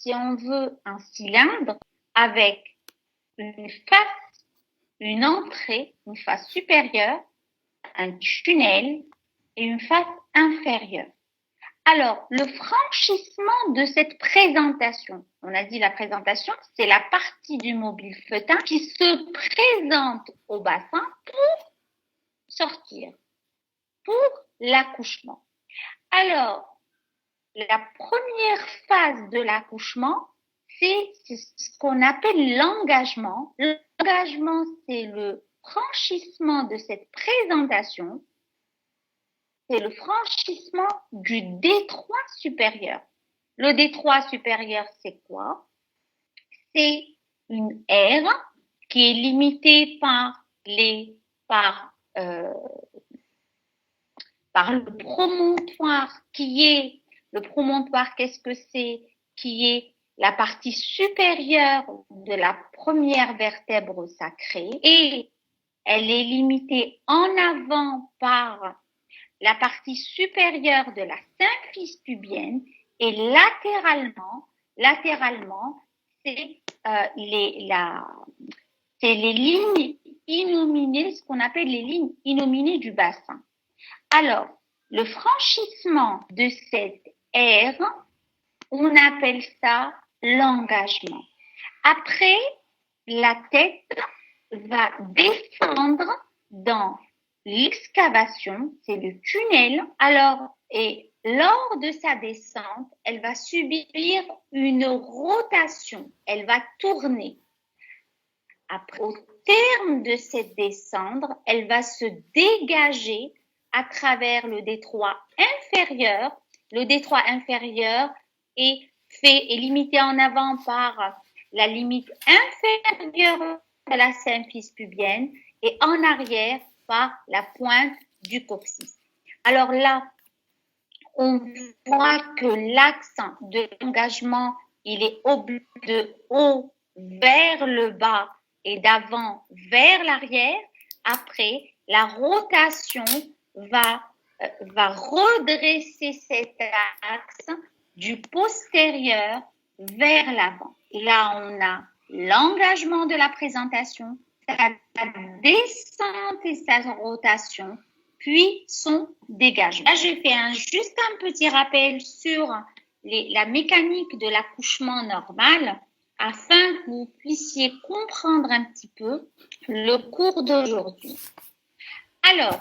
si on veut un cylindre avec une face, une entrée, une face supérieure, un tunnel et une face inférieure. Alors, le franchissement de cette présentation, on a dit la présentation, c'est la partie du mobile feutin qui se présente au bassin pour sortir, pour l'accouchement. Alors, la première phase de l'accouchement, c'est ce qu'on appelle l'engagement. L'engagement, c'est le franchissement de cette présentation. C'est le franchissement du détroit supérieur. Le détroit supérieur, c'est quoi? C'est une aire qui est limitée par le promontoire le promontoire, qu'est-ce que c'est? Qui est la partie supérieure de la première vertèbre sacrée et elle est limitée en avant par la partie supérieure de la symphyse pubienne et latéralement, c'est les lignes innominées, ce qu'on appelle les lignes innominées du bassin. Alors, le franchissement de cette aire, on appelle ça l'engagement. Après, la tête va descendre dans l'excavation, c'est le tunnel. Alors, et lors de sa descente, elle va subir une rotation, elle va tourner. Après, au terme de cette descente, elle va se dégager à travers le détroit inférieur. Le détroit inférieur est limité en avant par la limite inférieure de la symphyse pubienne et en arrière par la pointe du coccyx. Alors là, on voit que l'axe de l'engagement, il est de haut vers le bas et d'avant vers l'arrière. Après, la rotation va redresser cet axe du postérieur vers l'avant. Et là, on a l'engagement de la présentation, sa descente et sa rotation, puis son dégagement. Là, j'ai fait juste un petit rappel sur la mécanique de l'accouchement normal afin que vous puissiez comprendre un petit peu le cours d'aujourd'hui. Alors,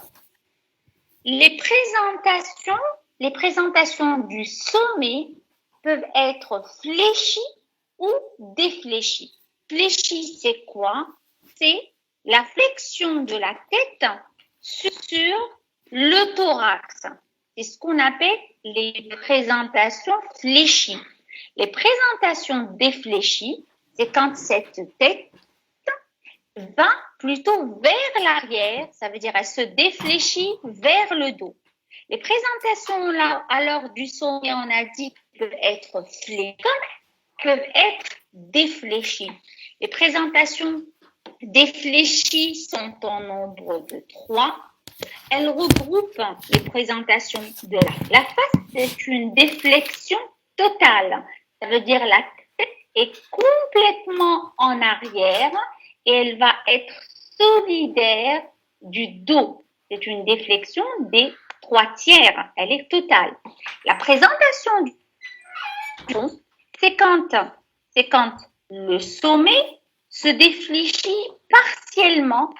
les présentations du sommet peuvent être fléchies ou défléchies. Fléchie, c'est quoi? C'est la flexion de la tête sur le thorax. C'est ce qu'on appelle les présentations fléchies. Les présentations défléchies, c'est quand cette tête va plutôt vers l'arrière, ça veut dire elle se défléchit vers le dos. Les présentations là, alors du sommet, on a dit peuvent être fléchies, peuvent être défléchies. Les présentations défléchies sont en nombre de 3. Elles regroupent les présentations de la face, c'est une déflexion totale. Ça veut dire la tête est complètement en arrière et elle va être solidaire du dos. C'est une déflexion des 3/4. Elle est totale. La présentation du dos, c'est quand le sommet se défléchit partiellement.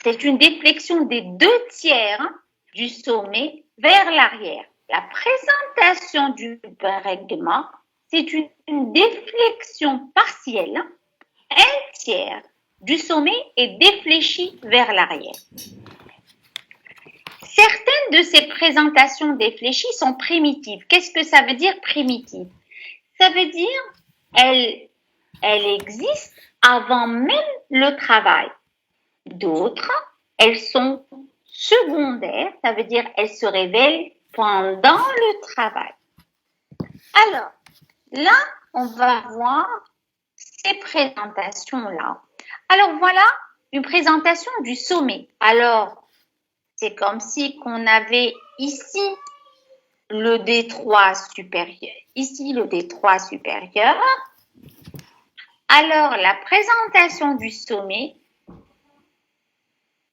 C'est une déflexion des 2/3 du sommet vers l'arrière. La présentation du bregma, c'est une déflexion partielle. 1/3 du sommet est défléchi vers l'arrière. Certaines de ces présentations défléchies sont primitives. Qu'est-ce que ça veut dire primitive? Ça veut dire elle existe avant même le travail. D'autres, elles sont secondaires, ça veut dire elles se révèlent pendant le travail. Alors, là, on va voir ces présentations-là. Alors, voilà une présentation du sommet. Alors, c'est comme si qu'on avait ici le détroit supérieur. Ici, le détroit supérieur. Alors, la présentation du sommet,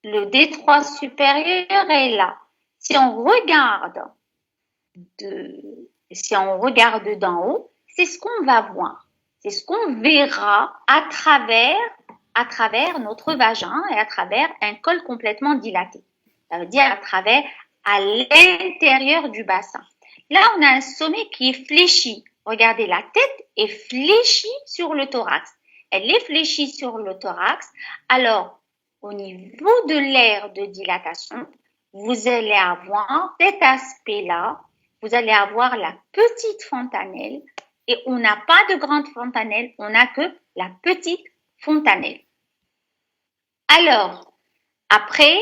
le détroit supérieur est là. Si on regarde d'en haut, c'est ce qu'on va voir. C'est ce qu'on verra à travers notre vagin et à travers un col complètement dilaté. Ça veut dire à l'intérieur du bassin. Là, on a un sommet qui est fléchi. Regardez, la tête est fléchie sur le thorax. Elle est fléchie sur le thorax. Alors, au niveau de l'aire de dilatation, vous allez avoir cet aspect-là. Vous allez avoir la petite fontanelle. Et on n'a pas de grande fontanelle, on n'a que la petite fontanelle. Alors, après,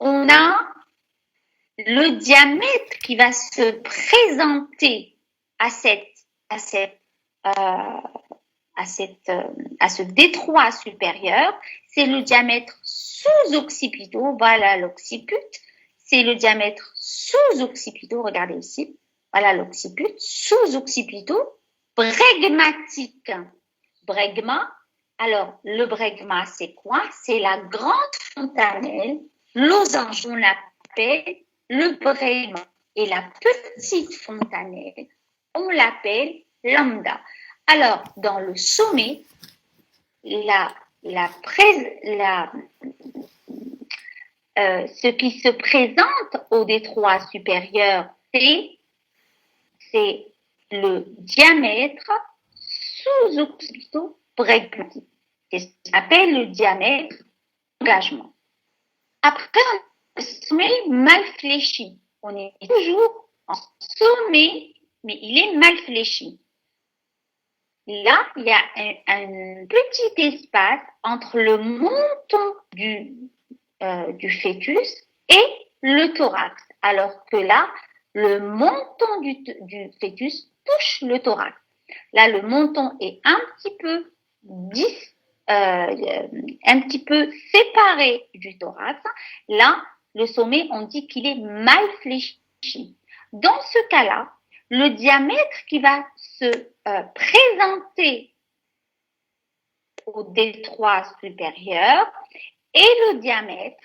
on a le diamètre qui va se présenter à ce détroit supérieur, c'est le diamètre sous-occipitaux, voilà l'occiput, c'est le diamètre sous-occipitaux, regardez ici, voilà l'occiput, sous-occipitaux, bregmatique. Bregma, alors le bregma c'est quoi? C'est la grande fontanelle, losange, on l'appelle le bregma. Et la petite fontanelle, on l'appelle lambda. Alors, dans le sommet, ce qui se présente au détroit supérieur, c'est le diamètre sous-occipitaux bregmatique. C'est ce qu'on appelle le diamètre d'engagement. Après, le sommet mal fléchi. On est toujours en sommet, mais il est mal fléchi. Là, il y a un petit espace entre le menton du fœtus et le thorax. Alors que là, le menton du fœtus touche le thorax. Là, le menton est un petit peu séparé du thorax. Là, le sommet, on dit qu'il est mal fléchi. Dans ce cas-là, le diamètre qui va se présenter au détroit supérieur et le diamètre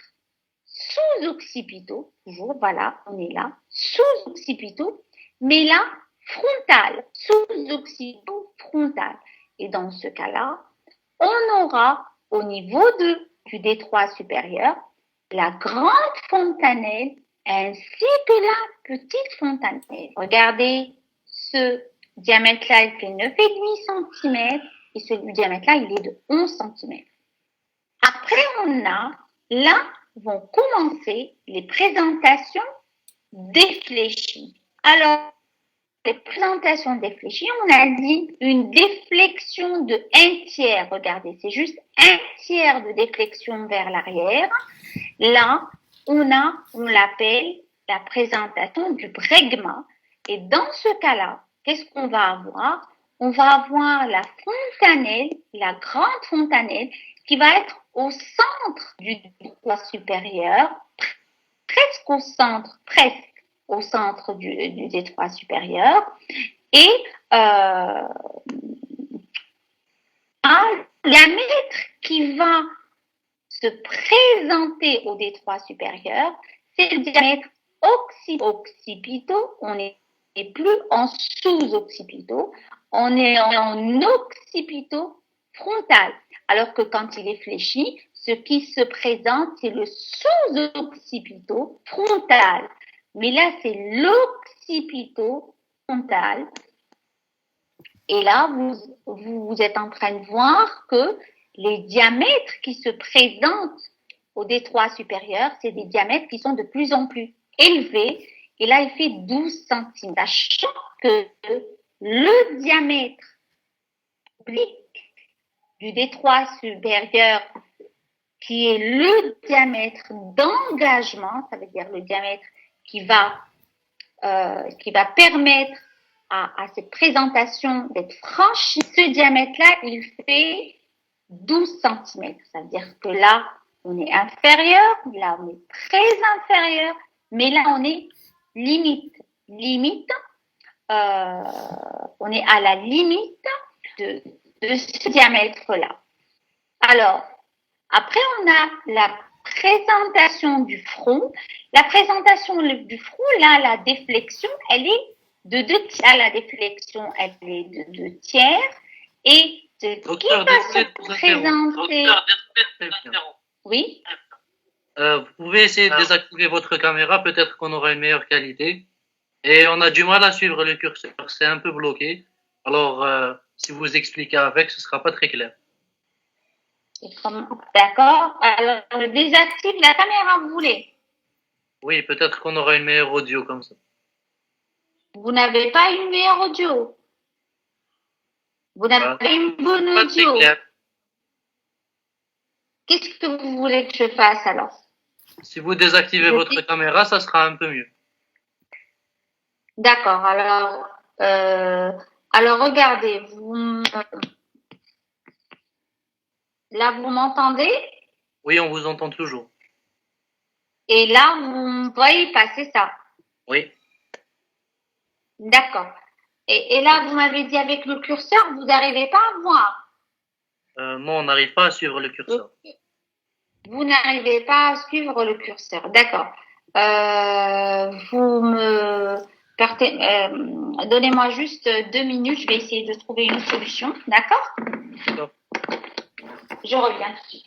sous-occipitaux, toujours, voilà, on est là, sous-occipitaux, mais là, frontal, sous-occipitaux frontal. Et dans ce cas-là, on aura au niveau du détroit supérieur la grande fontanelle ainsi que la petite fontanelle. Regardez, ce diamètre-là, il fait 9,5 cm et ce diamètre-là, il est de 11 cm. Après, là vont commencer les présentations défléchies. Alors, les présentations défléchies, on a dit une déflexion de 1/3. Regardez, c'est juste 1/3 de déflexion vers l'arrière. Là, on l'appelle la présentation du bregma. Et dans ce cas-là, qu'est-ce qu'on va avoir? On va avoir la fontanelle, la grande fontanelle, qui va être au centre du détroit supérieur, presque au centre du détroit supérieur, et un diamètre qui va se présenter au détroit supérieur, c'est le diamètre occipitaux. On n'est plus en sous-occipitaux, on est en occipitaux frontal. Alors que quand il est fléchi, ce qui se présente, c'est le sous-occipitaux frontal. Mais là, c'est l'occipitaux frontal. Et là, vous êtes en train de voir que les diamètres qui se présentent au détroit supérieur, c'est des diamètres qui sont de plus en plus élevés. Et là, il fait 12 cm. Sachant que le diamètre oblique du détroit supérieur, qui est le diamètre d'engagement, ça veut dire le diamètre qui va permettre à cette présentation d'être franchie, ce diamètre-là, il fait 12 cm. Ça veut dire que là, on est inférieur, là, on est très inférieur, mais là, on est limite. limite, on est à la limite de ce diamètre-là. Alors, après, on a la présentation du front. La présentation du front, là, la déflexion, elle est de 2 tiers. La déflexion, elle est de 2 tiers. Et ce qui va se présenter... Oui. Vous pouvez essayer de désactiver votre caméra, peut-être qu'on aura une meilleure qualité. Et on a du mal à suivre le curseur, c'est un peu bloqué. Alors, si vous expliquez avec, ce sera pas très clair. D'accord. Alors, je désactive la caméra, vous voulez? Oui, peut-être qu'on aura une meilleure audio comme ça. Vous n'avez pas une meilleure audio? Vous n'avez pas une bonne audio? Qu'est-ce que vous voulez que je fasse alors? Si vous désactivez votre caméra, ça sera un peu mieux. D'accord. Alors regardez, là vous m'entendez? Oui, on vous entend toujours. Et là vous voyez passer ça? Oui. D'accord. Et là vous m'avez dit avec le curseur, vous n'arrivez pas à voir? Non, on n'arrive pas à suivre le curseur. Vous n'arrivez pas à suivre le curseur, d'accord. Vous me donnez-moi juste 2 minutes, je vais essayer de trouver une solution, d'accord? D'accord. Je reviens tout de suite.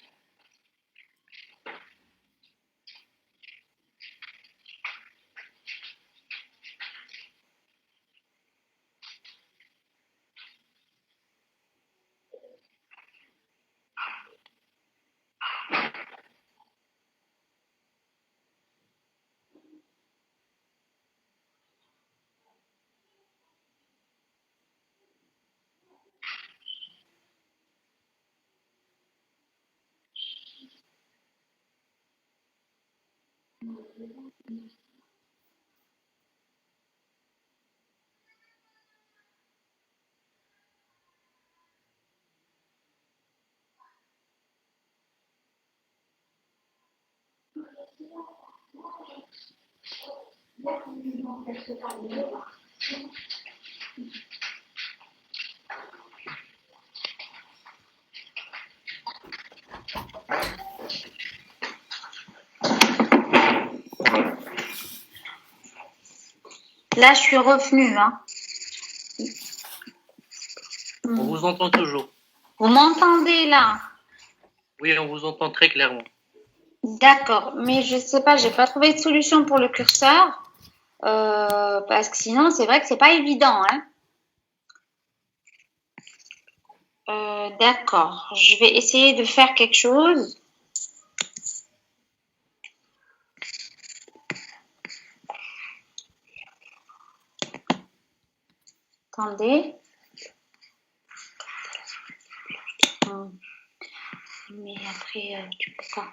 Là, je suis revenue, hein. On vous entend toujours. Vous m'entendez là? Oui, on vous entend très clairement. D'accord, mais je sais pas, j'ai pas trouvé de solution pour le curseur. Parce que sinon, c'est vrai que c'est pas évident, hein. D'accord, je vais essayer de faire quelque chose. Attendez. Mais après, tu peux pas.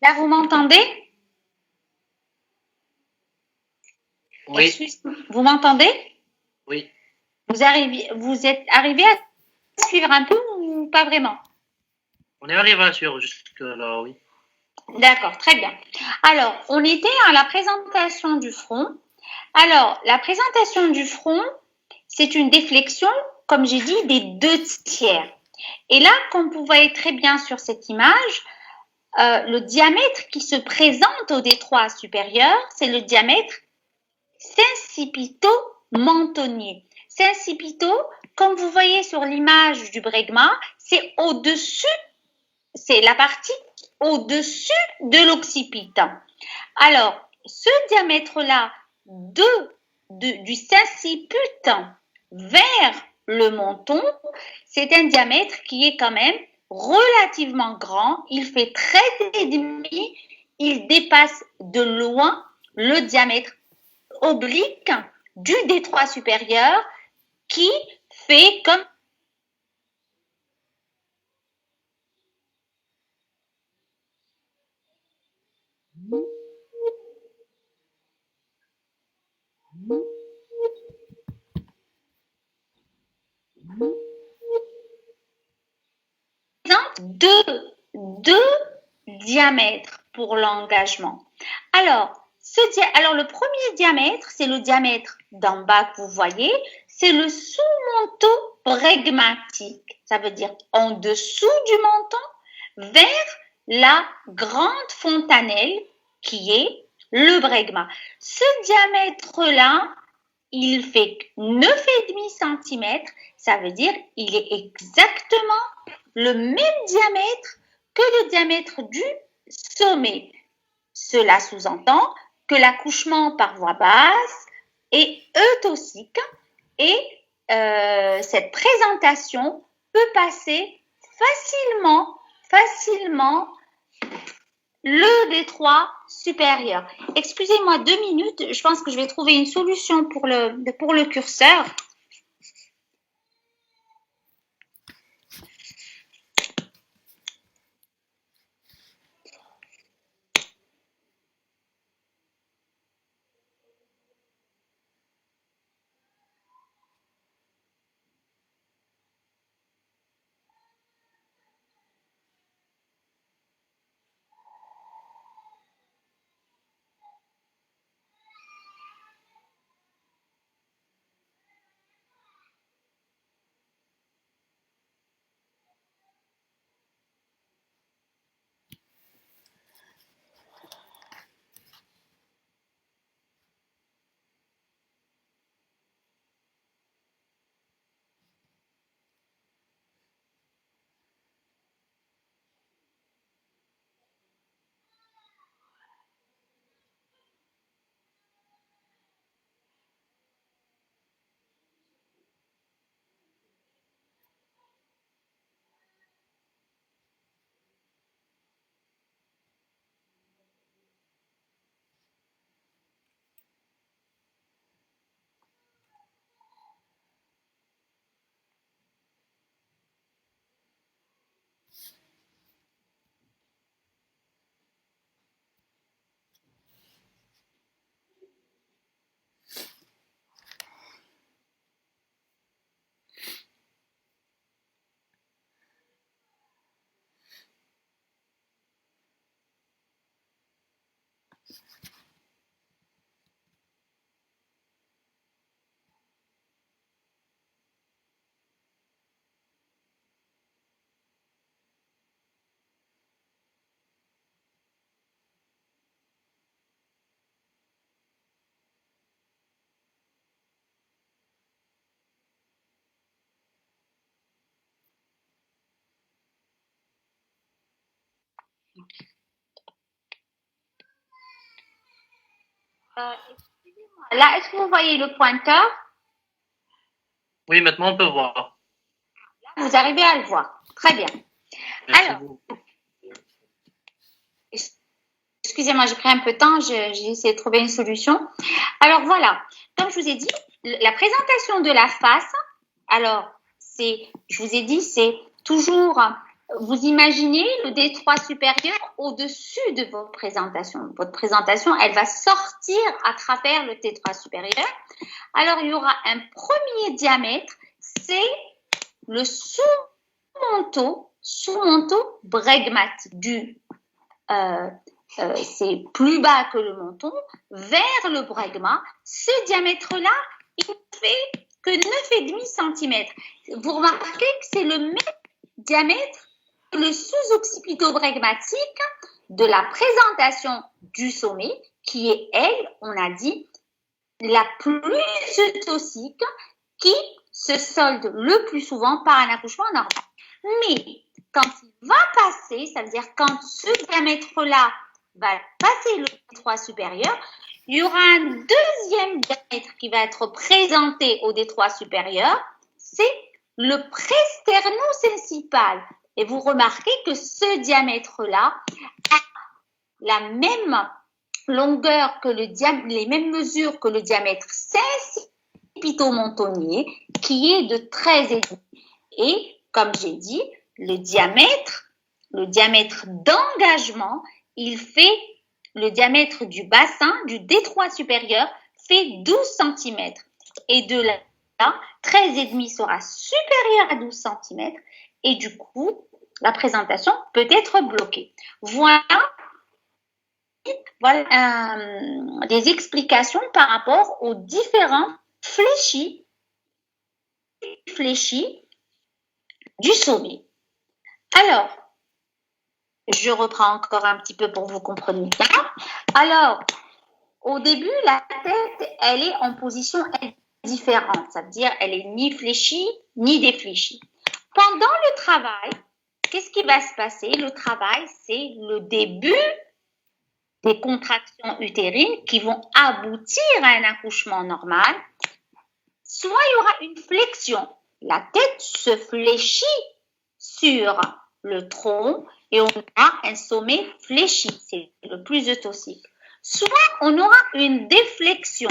Là, vous m'entendez? Oui. Vous m'entendez? Oui. Vous êtes arrivé à suivre un peu ou pas vraiment? On est arrivé à suivre jusque-là, oui. D'accord, très bien. Alors, on était à la présentation du front. Alors, la présentation du front, c'est une déflexion comme j'ai dit, des 2/3. Et là, comme vous voyez très bien sur cette image, le diamètre qui se présente au détroit supérieur, c'est le diamètre sincipito-mentonnier. Sincipito, comme vous voyez sur l'image du bregma, c'est au-dessus, c'est la partie au-dessus de l'occipite. Alors, ce diamètre-là du sinciput vers le menton, c'est un diamètre qui est quand même relativement grand. Il fait 13,5. Il dépasse de loin le diamètre oblique du détroit supérieur qui fait comme deux diamètres pour l'engagement. Alors, le premier diamètre, c'est le diamètre d'en bas que vous voyez, c'est le sous-manteau bregmatique. Ça veut dire en dessous du menton vers la grande fontanelle qui est le bregma. Ce diamètre-là, il fait 9,5 cm. Ça veut dire il est exactement le même diamètre que le diamètre du sommet. Cela sous-entend que l'accouchement par voie basse est eutocique et cette présentation peut passer facilement le détroit supérieur. Excusez-moi 2 minutes, je pense que je vais trouver une solution pour le curseur. Là, est-ce que vous voyez le pointeur? Oui, maintenant on peut voir. Vous arrivez à le voir. Très bien. Merci Alors, beaucoup. excusez-moi, j'ai pris un peu de temps, j'ai essayé de trouver une solution. Alors voilà, comme je vous ai dit, la présentation de la face, alors je vous ai dit, c'est toujours, vous imaginez le détroit supérieur au-dessus de votre présentation. Votre présentation, elle va sortir à travers le détroit supérieur. Alors, il y aura un premier diamètre, c'est le sous-manteau bregmatique c'est plus bas que le menton, vers le bregma. Ce diamètre-là, il fait que 9,5 cm. Vous remarquez que c'est le même diamètre que le sous-occipitobregmatique de la présentation du sommet, qui est, elle, on a dit, la plus toxique, qui se solde le plus souvent par un accouchement normal. Mais quand il va passer, ça veut dire quand ce diamètre-là va passer le détroit supérieur, il y aura un deuxième diamètre qui va être présenté au détroit supérieur, c'est le presternocéncipal. Et vous remarquez que ce diamètre-là a la même longueur que les mêmes mesures que le diamètre sincipitomontonnier, qui est de 13,5. Et comme j'ai dit, le diamètre d'engagement, il fait le diamètre du bassin, du détroit supérieur, fait 12 cm. Et de là, 13,5 sera supérieur à 12 cm. Et du coup, la présentation peut être bloquée. Voilà des explications par rapport aux différents fléchis du sommet. Alors, je reprends encore un petit peu pour vous compreniez bien. Alors, au début, la tête, elle est en position différente. Ça veut dire elle est ni fléchie, ni défléchie. Pendant le travail, qu'est-ce qui va se passer? Le travail, c'est le début des contractions utérines qui vont aboutir à un accouchement normal. Soit il y aura une flexion. La tête se fléchit sur le tronc et on aura un sommet fléchi. C'est le plus eutoxique. Soit on aura une déflexion.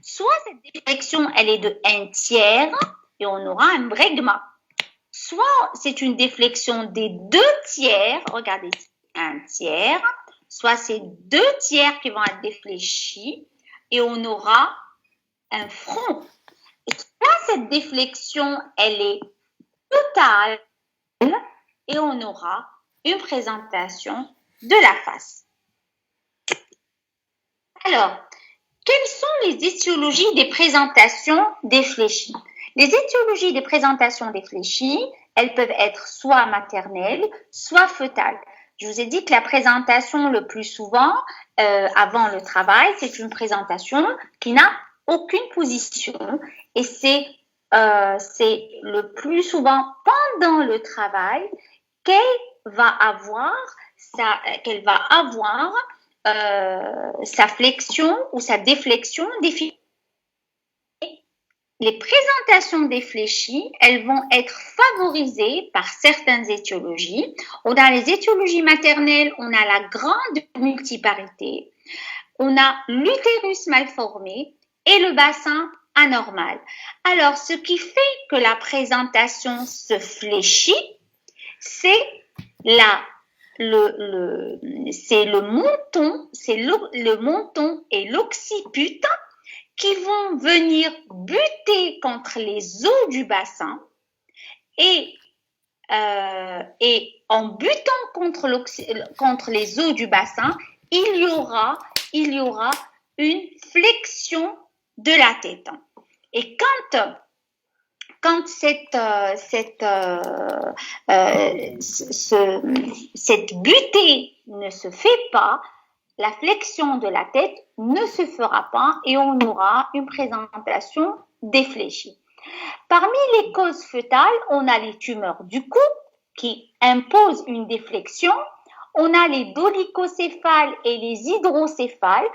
Soit cette déflexion, elle est de 1/3 et on aura un bregma. Soit c'est une déflexion des 2/3, regardez, 1/3, soit c'est 2/3 qui vont être défléchis et on aura un front. Et soit cette déflexion, elle est totale et on aura une présentation de la face. Alors, quelles sont les étiologies des présentations défléchies? Les étiologies des présentations défléchies, elles peuvent être soit maternelles, soit fœtales. Je vous ai dit que la présentation le plus souvent, avant le travail, c'est une présentation qui n'a aucune position et c'est le plus souvent pendant le travail qu'elle va avoir sa flexion ou sa déflexion définie. Les présentations défléchies, elles vont être favorisées par certaines étiologies. On a les étiologies maternelles, on a la grande multiparité, on a l'utérus mal formé et le bassin anormal. Alors, ce qui fait que la présentation se fléchit, c'est le menton et l'occiput qui vont venir buter contre les os du bassin et en butant contre les os du bassin, il y aura une flexion de la tête. Et quand cette butée ne se fait pas, la flexion de la tête ne se fera pas et on aura une présentation défléchie. Parmi les causes fœtales, on a les tumeurs du cou qui imposent une déflexion. On a les dolicocéphales et les hydrocéphales.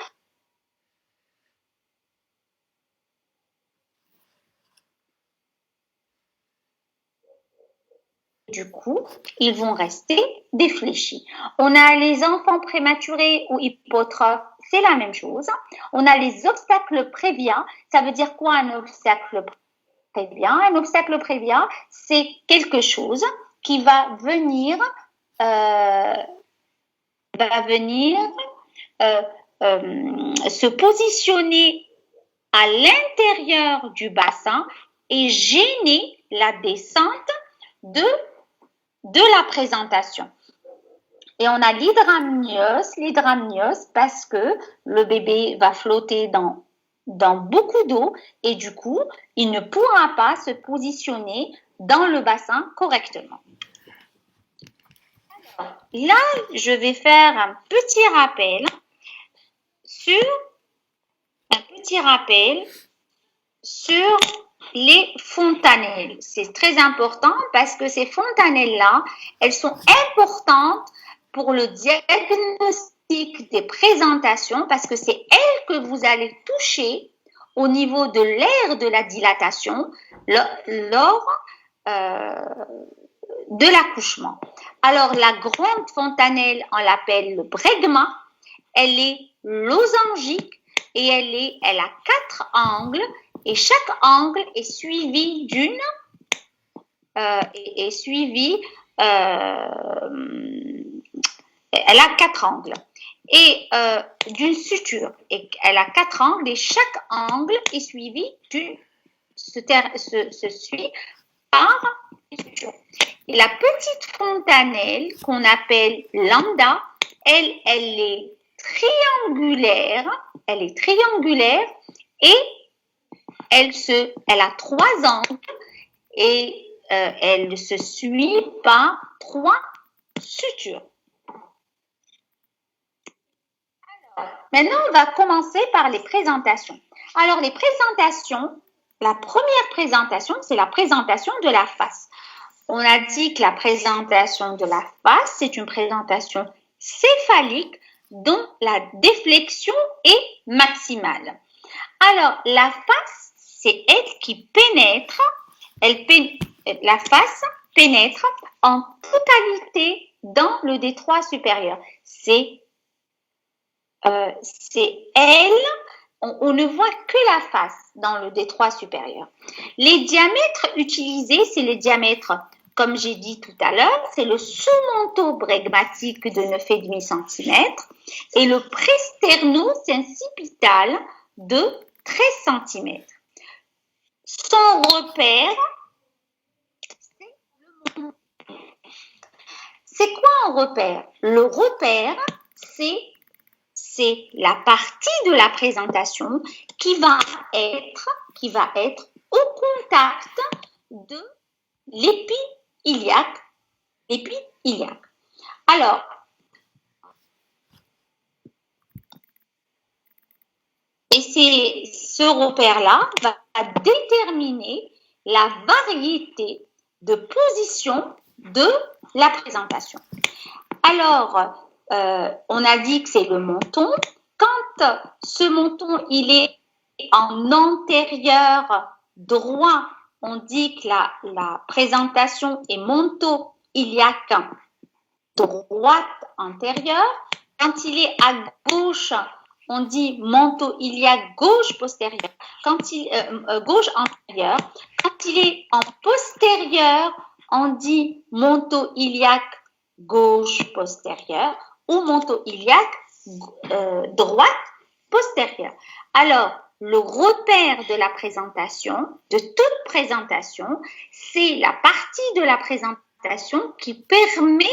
Du coup, ils vont rester défléchis. On a les enfants prématurés ou hypotrophes, c'est la même chose. On a les obstacles préviens. Ça veut dire quoi un obstacle prévient? Un obstacle prévient, c'est quelque chose qui va venir se positionner à l'intérieur du bassin et gêner la descente de la présentation. Et on a l'hydramnios parce que le bébé va flotter dans dans beaucoup d'eau et du coup, il ne pourra pas se positionner dans le bassin correctement. Alors, là, je vais faire un petit rappel sur les fontanelles. C'est très important parce que ces fontanelles-là, elles sont importantes pour le diagnostic des présentations parce que c'est elles que vous allez toucher au niveau de l'aire de la dilatation lors de l'accouchement. Alors, la grande fontanelle, on l'appelle le bregma. Elle est losangique et elle a 4 angles et chaque angle est suivi elle a 4 angles et d'une suture. Et elle a 4 angles et chaque angle est suivi se suit par une suture. Et la petite fontanelle qu'on appelle lambda, elle est triangulaire et elle a 3 angles et elle se suit par 3 sutures. Alors, maintenant, on va commencer par les présentations. Alors, les présentations, la première présentation, c'est la présentation de la face. On a dit que la présentation de la face, c'est une présentation céphalique dont la déflexion est maximale. Alors, la face, c'est elle qui pénètre, la face pénètre en totalité dans le détroit supérieur. C'est elle, on ne voit que la face dans le détroit supérieur. Les diamètres utilisés, c'est les diamètres, comme j'ai dit tout à l'heure, c'est le sous-manteau bregmatique de 9,5 cm et le presterno-sincipital de 13 cm. Son repère, c'est quoi un repère? Le repère, c'est la partie de la présentation qui va être au contact de l'épi iliaque. Alors, et ce repère-là va déterminer la variété de position de la présentation. Alors, on a dit que c'est le menton. Quand ce menton, il est en antérieur droit, on dit que la présentation est manteau-iliaque droite antérieure. Quand il est à gauche, on dit manteau-iliaque gauche postérieure. Gauche antérieure. Quand il est en postérieur, on dit manteau-iliaque gauche postérieure ou manteau-iliaque droite postérieure. Alors, le repère de la présentation, de toute présentation, c'est la partie de la présentation qui permet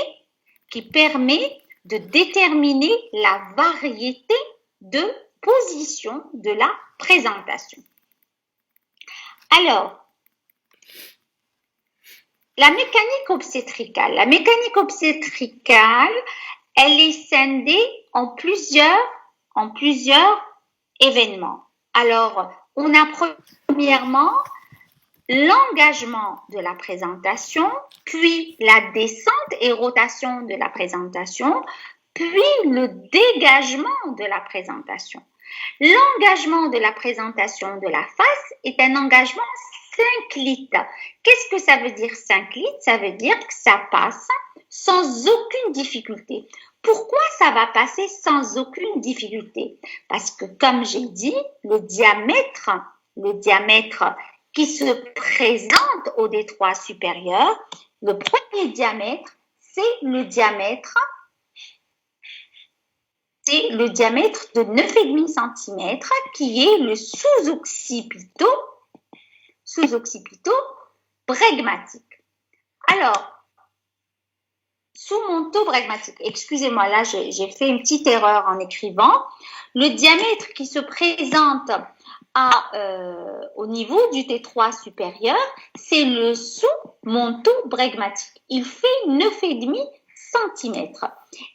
de déterminer la variété de position de la présentation. Alors, la mécanique obstétricale. La mécanique obstétricale, elle est scindée en plusieurs événements. Alors, on a premièrement l'engagement de la présentation, puis la descente et rotation de la présentation, puis le dégagement de la présentation. L'engagement de la présentation de la face est un engagement synclite. Qu'est-ce que ça veut dire synclite? Ça veut dire que ça passe sans aucune difficulté. Pourquoi ça va passer sans aucune difficulté? Parce que, comme j'ai dit, le diamètre qui se présente au détroit supérieur, le premier diamètre, c'est le diamètre de 9,5 cm qui est le sous-occipito-bregmatique. Alors, sous-manteau bregmatique, excusez-moi, là j'ai fait une petite erreur en écrivant. Le diamètre qui se présente au niveau du T3 supérieur, c'est le sous-manteau bregmatique. Il fait 9,5 cm.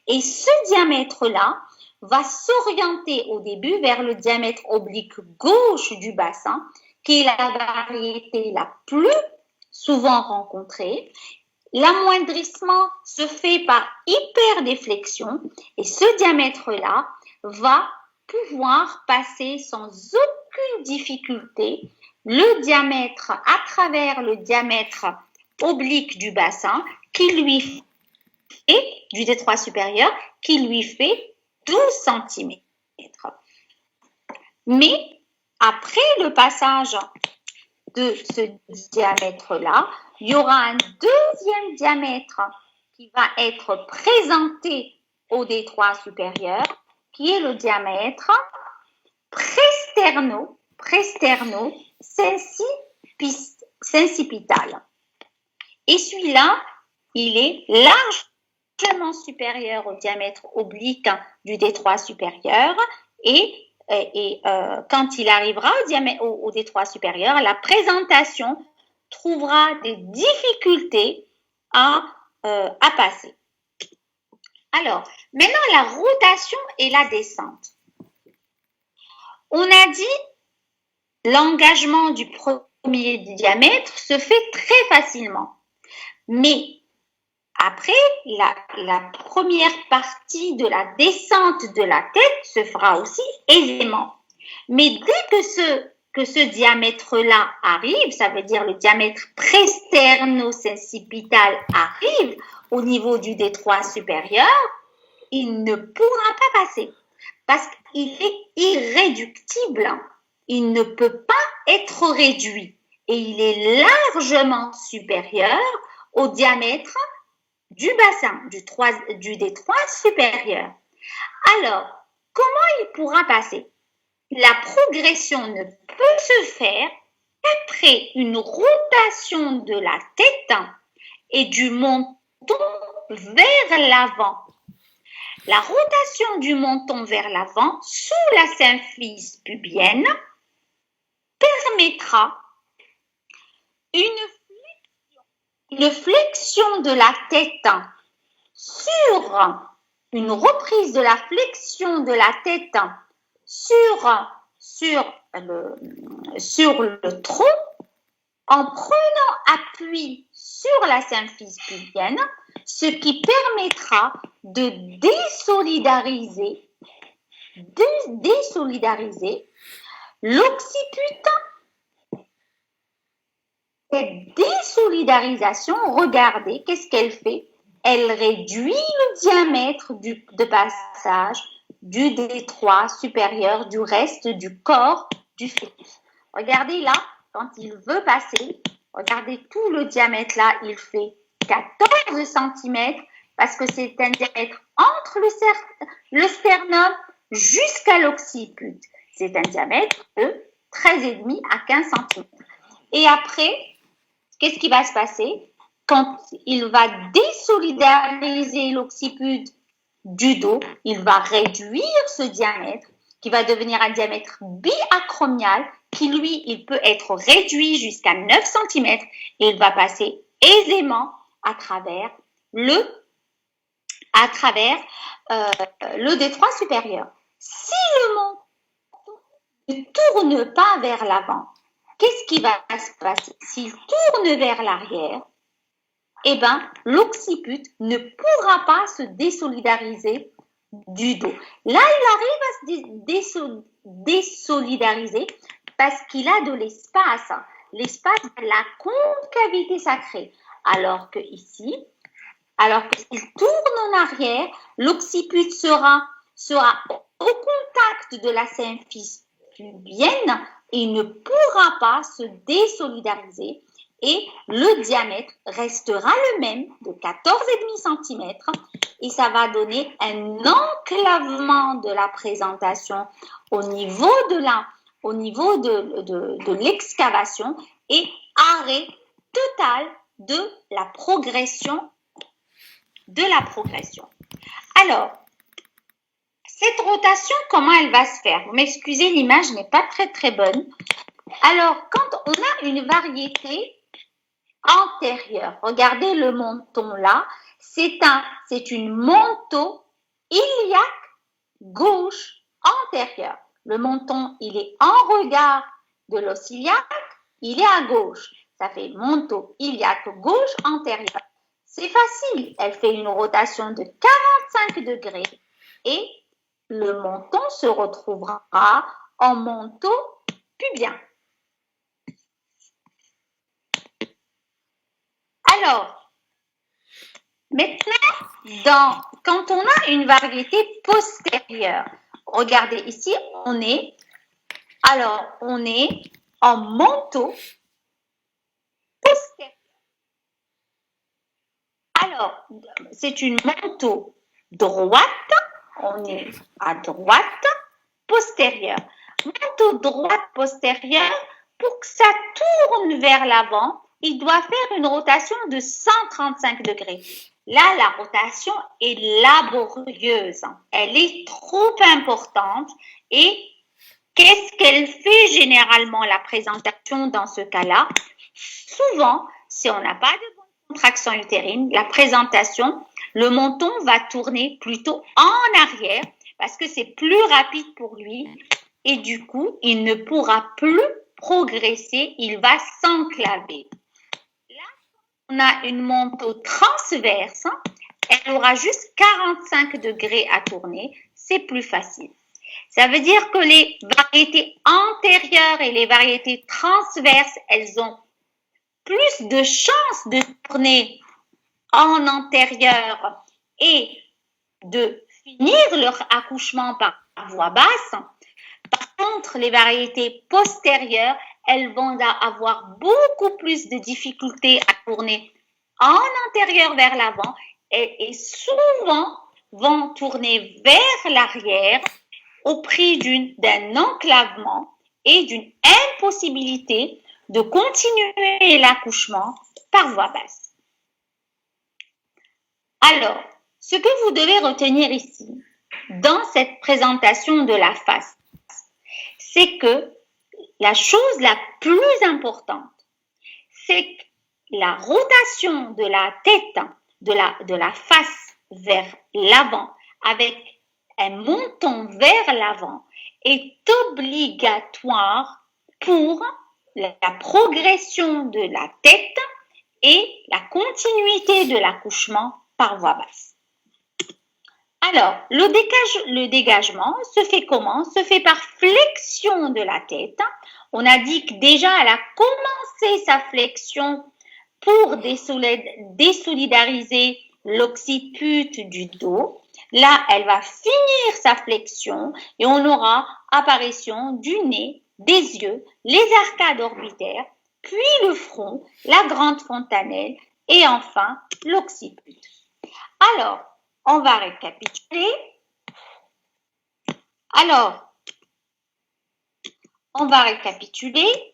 Et ce diamètre-là va s'orienter au début vers le diamètre oblique gauche du bassin, qui est la variété la plus souvent rencontrée. L'amoindrissement se fait par hyperdéflexion et ce diamètre-là va pouvoir passer sans aucune difficulté le diamètre à travers le diamètre oblique du bassin qui lui fait, du T3 supérieur, qui lui fait 12 cm. Mais après le passage de ce diamètre-là, il y aura un deuxième diamètre qui va être présenté au D3 supérieur, qui est le diamètre presterno-sensipital. Et celui-là, il est largement supérieur au diamètre oblique du D3 supérieur et quand il arrivera au D3 supérieur, la présentation trouvera des difficultés à passer. Alors, maintenant la rotation et la descente. On a dit l'engagement du premier diamètre se fait très facilement. Mais après, la première partie de la descente de la tête se fera aussi aisément. Mais dès que ce diamètre-là arrive, ça veut dire le diamètre presterno-sensipital arrive au niveau du D3 supérieur, il ne pourra pas passer parce qu'il est irréductible. Il ne peut pas être réduit et il est largement supérieur au diamètre du bassin, du D3 supérieur. Alors, comment il pourra passer? La progression ne peut se faire qu'après une rotation de la tête et du menton vers l'avant. La rotation du menton vers l'avant sous la symphyse pubienne permettra une flexion de la tête sur une reprise de la flexion de la tête sur le tronc en prenant appui sur la symphyse pubienne, ce qui permettra de désolidariser l'occiput. Cette désolidarisation, regardez, qu'est-ce qu'elle fait? Elle réduit le diamètre de passage du D3 supérieur du reste du corps du fœtus. Regardez là, quand il veut passer, regardez tout le diamètre là, il fait 14 cm parce que c'est un diamètre entre le sternum jusqu'à l'occiput. C'est un diamètre de 13,5 à 15 cm. Et après, qu'est-ce qui va se passer? Quand il va désolidariser l'occiput du dos, il va réduire ce diamètre qui va devenir un diamètre biacromial qui, lui, il peut être réduit jusqu'à 9 cm et il va passer aisément à travers le D3 supérieur. Si le menton ne tourne pas vers l'avant, qu'est-ce qui va se passer? S'il tourne vers l'arrière, eh ben, l'occiput ne pourra pas se désolidariser du dos. Là, il arrive à se désolidariser parce qu'il a de l'espace de la concavité sacrée. Alors que ici, alors que s'il tourne en arrière, l'occiput sera au contact de la symphyse pubienne et il ne pourra pas se désolidariser et le diamètre restera le même de 14,5 cm et ça va donner un enclavement de la présentation au niveau de l'excavation et arrêt total de la progression. Alors, cette rotation, comment elle va se faire? Vous m'excusez, l'image n'est pas très bonne. Alors, quand on a une variété antérieure, regardez le menton là, c'est une monto-iliaque gauche antérieure. Le menton, il est en regard de l'os iliaque, il est à gauche. Ça fait monto-iliaque gauche antérieure. C'est facile, elle fait une rotation de 45 degrés et le menton se retrouvera en manteau pubien. Alors, maintenant, quand on a une variété postérieure, regardez ici, on est en manteau postérieur. Alors, c'est une manteau droite, on est à droite, postérieure. Manteau droite postérieure, pour que ça tourne vers l'avant, il doit faire une rotation de 135 degrés. Là, la rotation est laborieuse. Elle est trop importante. Et qu'est-ce qu'elle fait généralement, la présentation dans ce cas-là? Souvent, si on n'a pas de bonne contraction utérine, la présentation, le menton va tourner plutôt en arrière parce que c'est plus rapide pour lui et du coup, il ne pourra plus progresser, il va s'enclaver. Là, on a une manteau transverse, elle aura juste 45 degrés à tourner, c'est plus facile. Ça veut dire que les variétés antérieures et les variétés transverses, elles ont plus de chances de tourner en antérieur et de finir leur accouchement par voie basse. Par contre, les variétés postérieures, elles vont avoir beaucoup plus de difficultés à tourner en antérieur vers l'avant et souvent vont tourner vers l'arrière au prix d'un enclavement et d'une impossibilité de continuer l'accouchement par voie basse. Alors, ce que vous devez retenir ici, dans cette présentation de la face, c'est que la chose la plus importante, c'est que la rotation de la tête, de la face vers l'avant, avec un menton vers l'avant, est obligatoire pour la progression de la tête et la continuité de l'accouchement par voie basse. Alors, le dégagement se fait comment? Se fait par flexion de la tête. On a dit que déjà, elle a commencé sa flexion pour désolidariser l'occiput du dos. Là, elle va finir sa flexion et on aura apparition du nez, des yeux, les arcades orbitaires, puis le front, la grande fontanelle et enfin l'occiput. Alors, on va récapituler.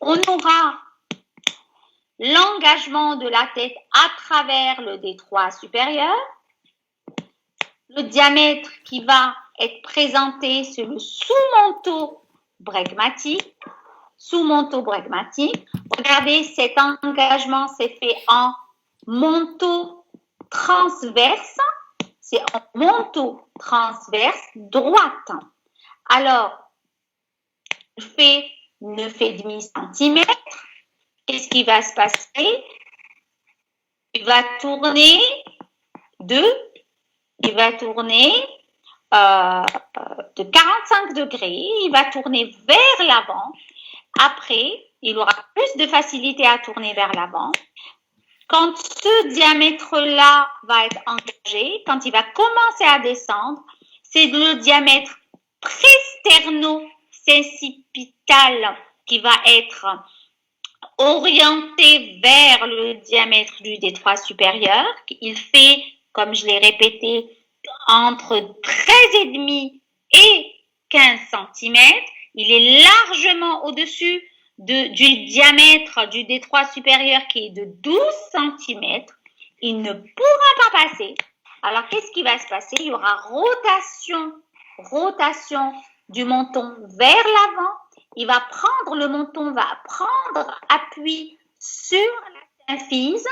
On aura l'engagement de la tête à travers le détroit supérieur. Le diamètre qui va être présenté, c'est le sous-manteau bregmatique. Regardez, cet engagement s'est fait en manteau transverse. C'est en manteau transverse droite. Alors, je fais 9,5 cm. Qu'est-ce qui va se passer? Il va tourner de 45 degrés. Il va tourner vers l'avant. Après, il aura plus de facilité à tourner vers l'avant. Quand ce diamètre-là va être engagé, quand il va commencer à descendre, c'est le diamètre présterno-sincipital qui va être orienté vers le diamètre du détroit supérieur. Il fait, comme je l'ai répété, entre 13,5 et 15 cm. Il est largement au-dessus du diamètre du détroit supérieur qui est de 12 cm. Il ne pourra pas passer. Alors, qu'est-ce qui va se passer? Il y aura rotation rotation du menton vers l'avant. Le menton va prendre appui sur la symphyse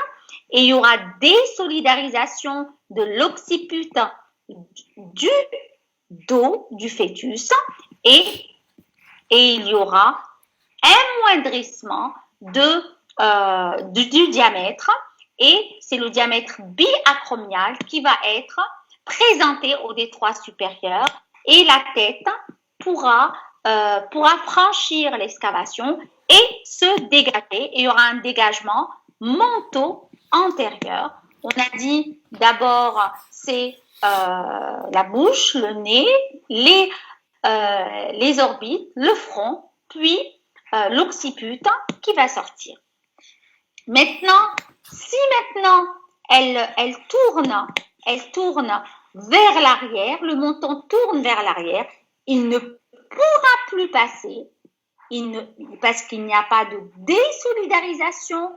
et il y aura désolidarisation de l'occiput du dos du fœtus et il y aura amoindrissement du diamètre et c'est le diamètre biacromial qui va être présenté au détroit supérieur et la tête pourra franchir l'excavation et se dégager. Et il y aura un dégagement menton-antérieur. On a dit d'abord c'est la bouche, le nez, les orbites, le front, puis l'occiput qui va sortir. Maintenant, si maintenant elle tourne vers l'arrière, le menton tourne vers l'arrière, il ne pourra plus passer parce qu'il n'y a pas de désolidarisation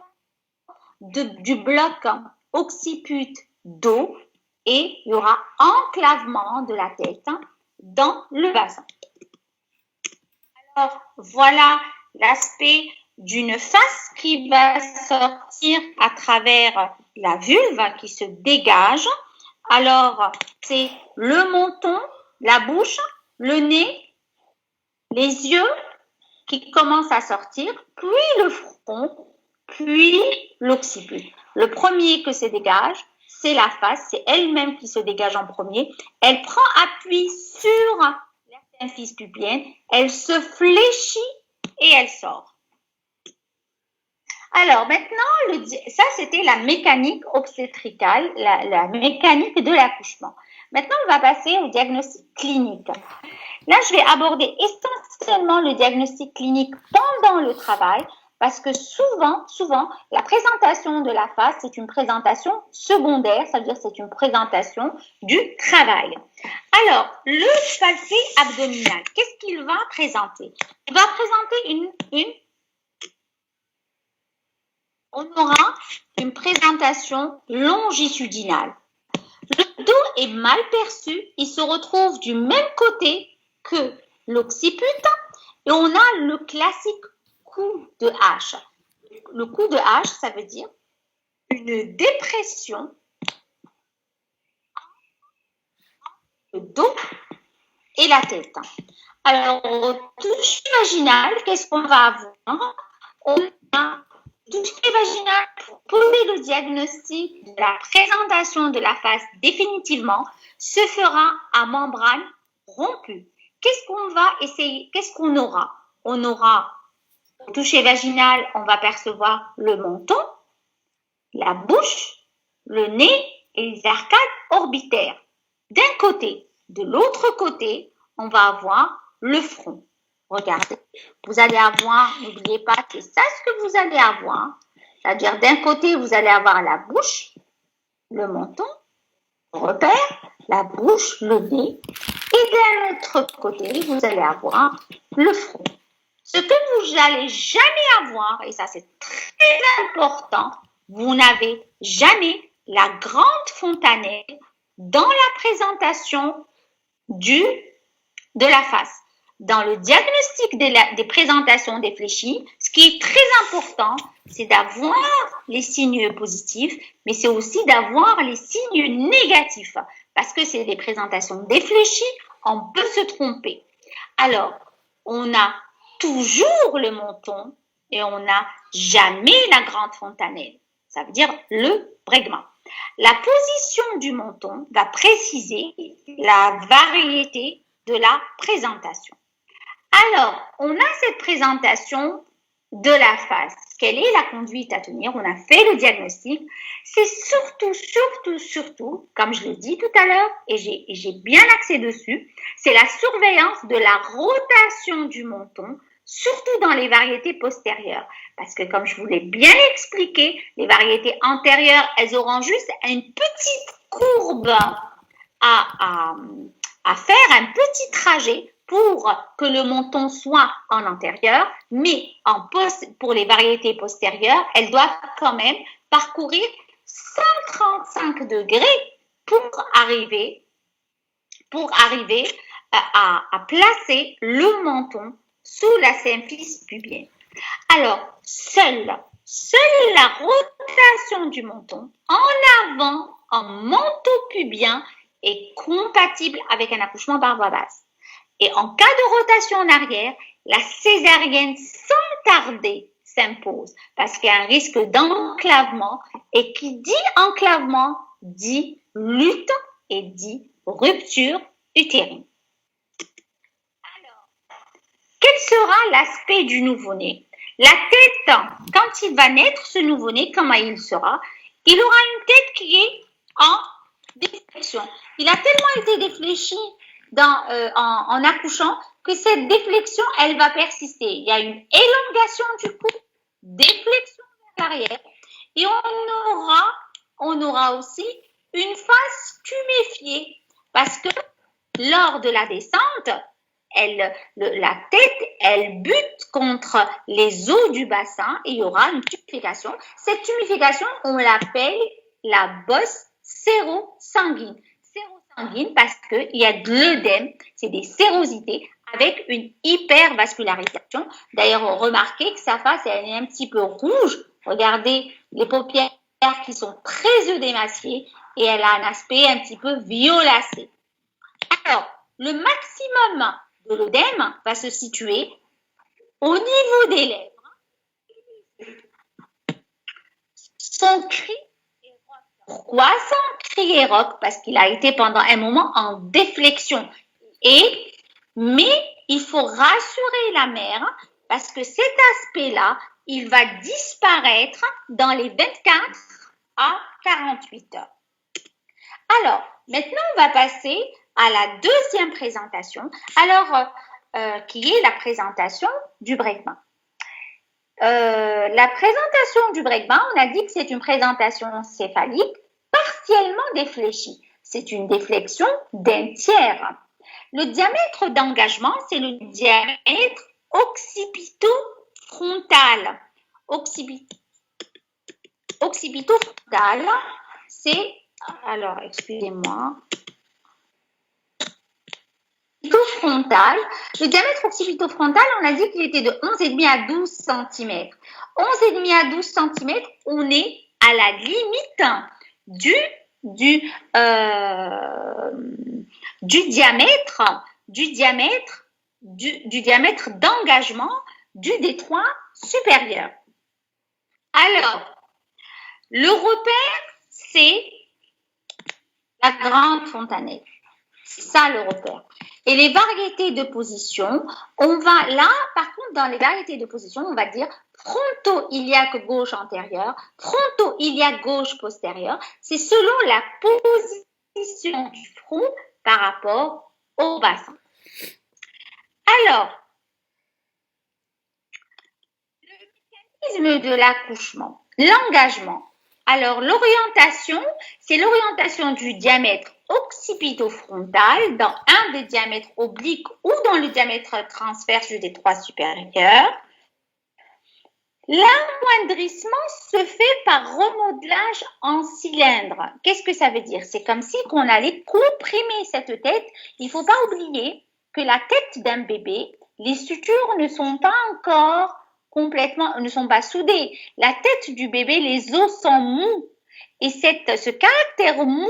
du bloc occiput-dos et il y aura enclavement de la tête dans le bassin. Alors, voilà l'aspect d'une face qui va sortir à travers la vulve qui se dégage. Alors, c'est le menton, la bouche, le nez, les yeux qui commencent à sortir, puis le front, puis l'occiput. Le premier que se dégage, c'est la face, c'est elle-même qui se dégage en premier. Elle prend appui sur la symphyse pubienne, elle se fléchit et elle sort. Alors maintenant, ça c'était la mécanique obstétricale, la mécanique de l'accouchement. Maintenant, on va passer au diagnostic clinique. Là, je vais aborder essentiellement le diagnostic clinique pendant le travail parce que souvent, la présentation de la face, c'est une présentation secondaire, ça veut dire c'est une présentation du travail. Alors, le palpé abdominal, qu'est-ce qu'il va présenter? Il va présenter on aura une présentation longitudinale. Le dos est mal perçu, il se retrouve du même côté que l'occiput et on a le classique coup de hache. Le coup de hache, ça veut dire une dépression le dos et la tête. Alors, au toucher vaginal, qu'est-ce qu'on va avoir? On a toucher vaginal pour poser le diagnostic de la présentation de la face définitivement se fera à membrane rompue. Qu'est-ce qu'on va essayer? Qu'est-ce qu'on aura? On aura au toucher vaginal, on va percevoir le menton, la bouche, le nez et les arcades orbitaires. D'un côté, de l'autre côté, on va avoir le front. Regardez, vous allez avoir, n'oubliez pas, c'est ça ce que vous allez avoir. C'est-à-dire d'un côté, vous allez avoir la bouche, le menton, le repère, la bouche, le nez. Et d'un autre côté, vous allez avoir le front. Ce que vous n'allez jamais avoir, et ça c'est très important, vous n'avez jamais la grande fontanelle dans la présentation de la face. Dans le diagnostic des présentations des fléchis, ce qui est très important, c'est d'avoir les signes positifs, mais c'est aussi d'avoir les signes négatifs. Parce que c'est des présentations défléchies, on peut se tromper. Alors, on a toujours le menton et on n'a jamais la grande fontanelle. Ça veut dire le bregma. La position du menton va préciser la variété de la présentation. Alors, on a cette présentation de la face. Quelle est la conduite à tenir? On a fait le diagnostic. C'est surtout, comme je l'ai dit tout à l'heure, et j'ai bien axé dessus, c'est la surveillance de la rotation du menton, surtout dans les variétés postérieures. Parce que comme je vous l'ai bien expliqué, les variétés antérieures, elles auront juste une petite courbe à faire, un petit trajet pour que le menton soit en antérieur, mais pour les variétés postérieures, elles doivent quand même parcourir 135 degrés pour arriver à placer le menton sous la symphyse pubienne. Alors, seule la rotation du menton en avant, en manteau pubien, est compatible avec un accouchement par voie basse. Et en cas de rotation en arrière, la césarienne sans tarder s'impose parce qu'il y a un risque d'enclavement et qui dit enclavement dit lutte et dit rupture utérine. Alors, quel sera l'aspect du nouveau-né? La tête, quand il va naître, ce nouveau-né, comment il sera? Il aura une tête qui est en déflexion. Il a tellement été défléchi en accouchant que cette déflexion, elle va persister. Il y a une élongation du cou, déflexion vers l'arrière et on aura aussi une face tuméfiée parce que lors de la descente, la tête, elle bute contre les os du bassin et il y aura une tuméfication. Cette tuméfication, on l'appelle la bosse sérosanguine. Sérosanguine parce qu'il y a de l'œdème, c'est des sérosités avec une hypervascularisation. D'ailleurs, remarquez que sa face elle est un petit peu rouge. Regardez les paupières qui sont très œdémaciées et elle a un aspect un petit peu violacé. Alors, le maximum de l'œdème va se situer au niveau des lèvres. Son cri est rock. Pourquoi son cri est rock? Parce qu'il a été pendant un moment en déflexion. Mais il faut rassurer la mère parce que cet aspect-là, il va disparaître dans les 24 à 48 heures. Alors, maintenant, on va passer à la deuxième présentation, qui est la présentation du Bregman. La présentation du Bregman, on a dit que c'est une présentation céphalique partiellement défléchie. C'est une déflexion d'un tiers. Le diamètre d'engagement, c'est le diamètre occipito-frontal. Occipito-frontal, c'est, alors excusez-moi, occipito-frontal. Le diamètre occipito-frontal, on a dit qu'il était de 11,5 à 12 cm. 11,5 à 12 cm, on est à la limite du diamètre d'engagement du détroit supérieur. Alors, le repère, c'est la grande fontanelle. C'est ça le repère. Et les variétés de position, on va là, par contre, dans les variétés de position, on va dire fronto-iliaque gauche antérieure, fronto-iliaque gauche postérieure. C'est selon la position du front par rapport au bassin. Alors, le mécanisme de l'accouchement, l'engagement. Alors, l'orientation, c'est l'orientation du diamètre occipito-frontal dans un des diamètres obliques ou dans le diamètre transverse du détroit supérieur. L'amoindrissement se fait par remodelage en cylindre. Qu'est-ce que ça veut dire? C'est comme si on allait comprimer cette tête. Il ne faut pas oublier que la tête d'un bébé, les sutures ne sont pas encore complètement, ne sont pas soudées. La tête du bébé, les os sont mous. Et ce caractère mou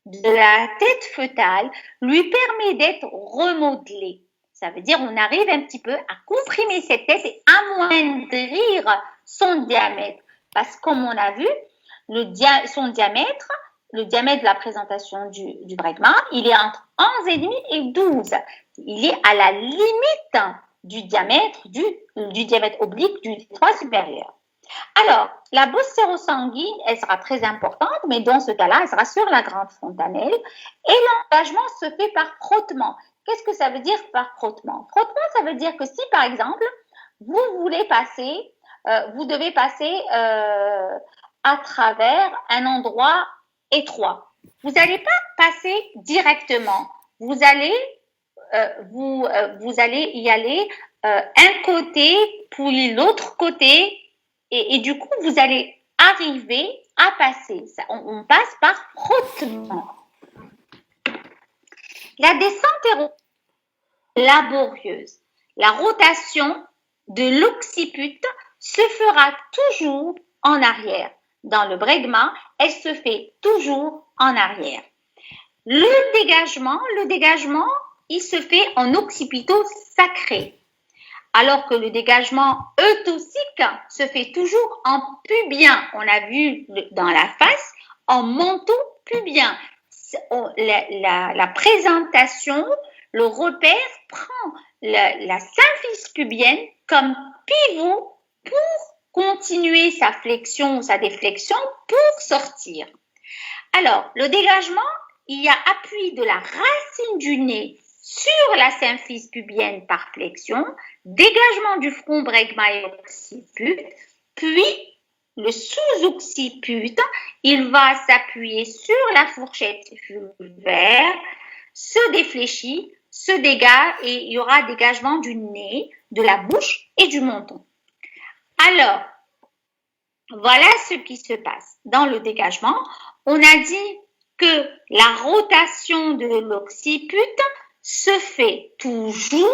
de la tête fœtale lui permet d'être remodelé. Ça veut dire on arrive un petit peu à comprimer cette tête et amoindrir son diamètre. Parce que comme on a vu, son diamètre, le diamètre de la présentation du Bregman, il est entre 11,5 et 12. Il est à la limite du diamètre oblique du détroit supérieur. Alors, la bosse sérosanguine, elle sera très importante, mais dans ce cas-là, elle sera sur la grande fontanelle et l'engagement se fait par frottement. Qu'est-ce que ça veut dire par frottement? Frottement, ça veut dire que si, par exemple, vous devez passer à travers un endroit étroit, vous n'allez pas passer directement. Vous allez y aller un côté, puis l'autre côté, et du coup, vous allez arriver à passer. On passe par frottement. La descente laborieuse. La rotation de l'occiput se fera toujours en arrière. Dans le bregma, elle se fait toujours en arrière. Le dégagement, il se fait en occipito-sacré. Alors que le dégagement eutocique se fait toujours en pubien. On a vu dans la face, en manteau-pubien. La présentation, le repère prend la symphyse pubienne comme pivot pour continuer sa flexion ou sa déflexion pour sortir. Alors, le dégagement, il y a appui de la racine du nez sur la symphyse pubienne par flexion, dégagement du front bregma et occiput, puis le sous-occiput, il va s'appuyer sur la fourchette vulvaire, se défléchit, se dégage et il y aura dégagement du nez, de la bouche et du menton. Alors, voilà ce qui se passe. Dans le dégagement, on a dit que la rotation de l'occiput se fait toujours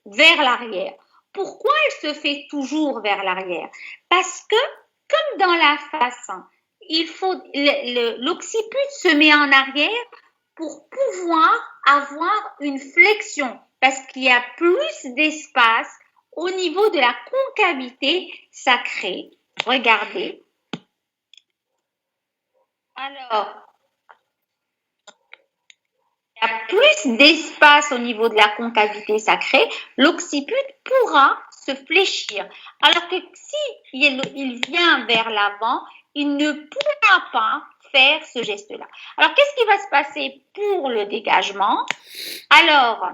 vers l'arrière. Pourquoi elle se fait toujours vers l'arrière? Parce que, comme dans la face, l'occiput se met en arrière pour pouvoir avoir une flexion, parce qu'il y a plus d'espace au niveau de la concavité sacrée. Regardez. Alors, il y a plus d'espace au niveau de la concavité sacrée, l'occiput pourra se fléchir. Alors que si il vient vers l'avant, il ne pourra pas faire ce geste-là. Alors, qu'est-ce qui va se passer pour le dégagement? Alors,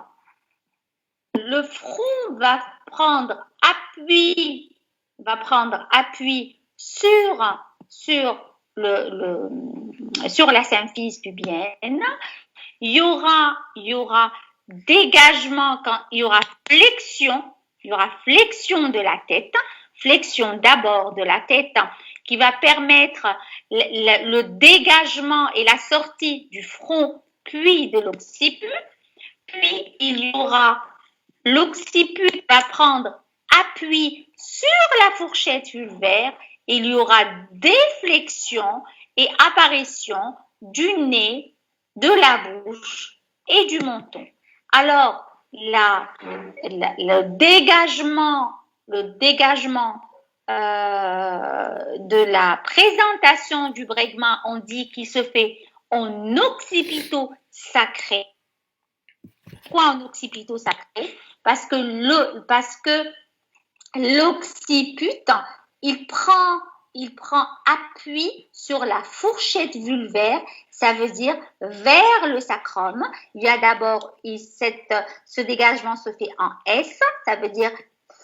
le front va prendre appui sur la symphyse pubienne. Il y aura dégagement quand il y aura flexion de la tête, flexion d'abord de la tête qui va permettre le dégagement et la sortie du front puis de l'occiput. Puis il y aura l'occiput va prendre appui sur la fourchette vulvaire. Il y aura déflexion et apparition du nez, de la bouche et du menton. Alors, le dégagement de la présentation du bregma, on dit qu'il se fait en occipito-sacré. Pourquoi en occipito-sacré? Parce que l'occiput, il prend appui sur la fourchette vulvaire, ça veut dire vers le sacrum. Il y a d'abord, ce dégagement se fait en S, ça veut dire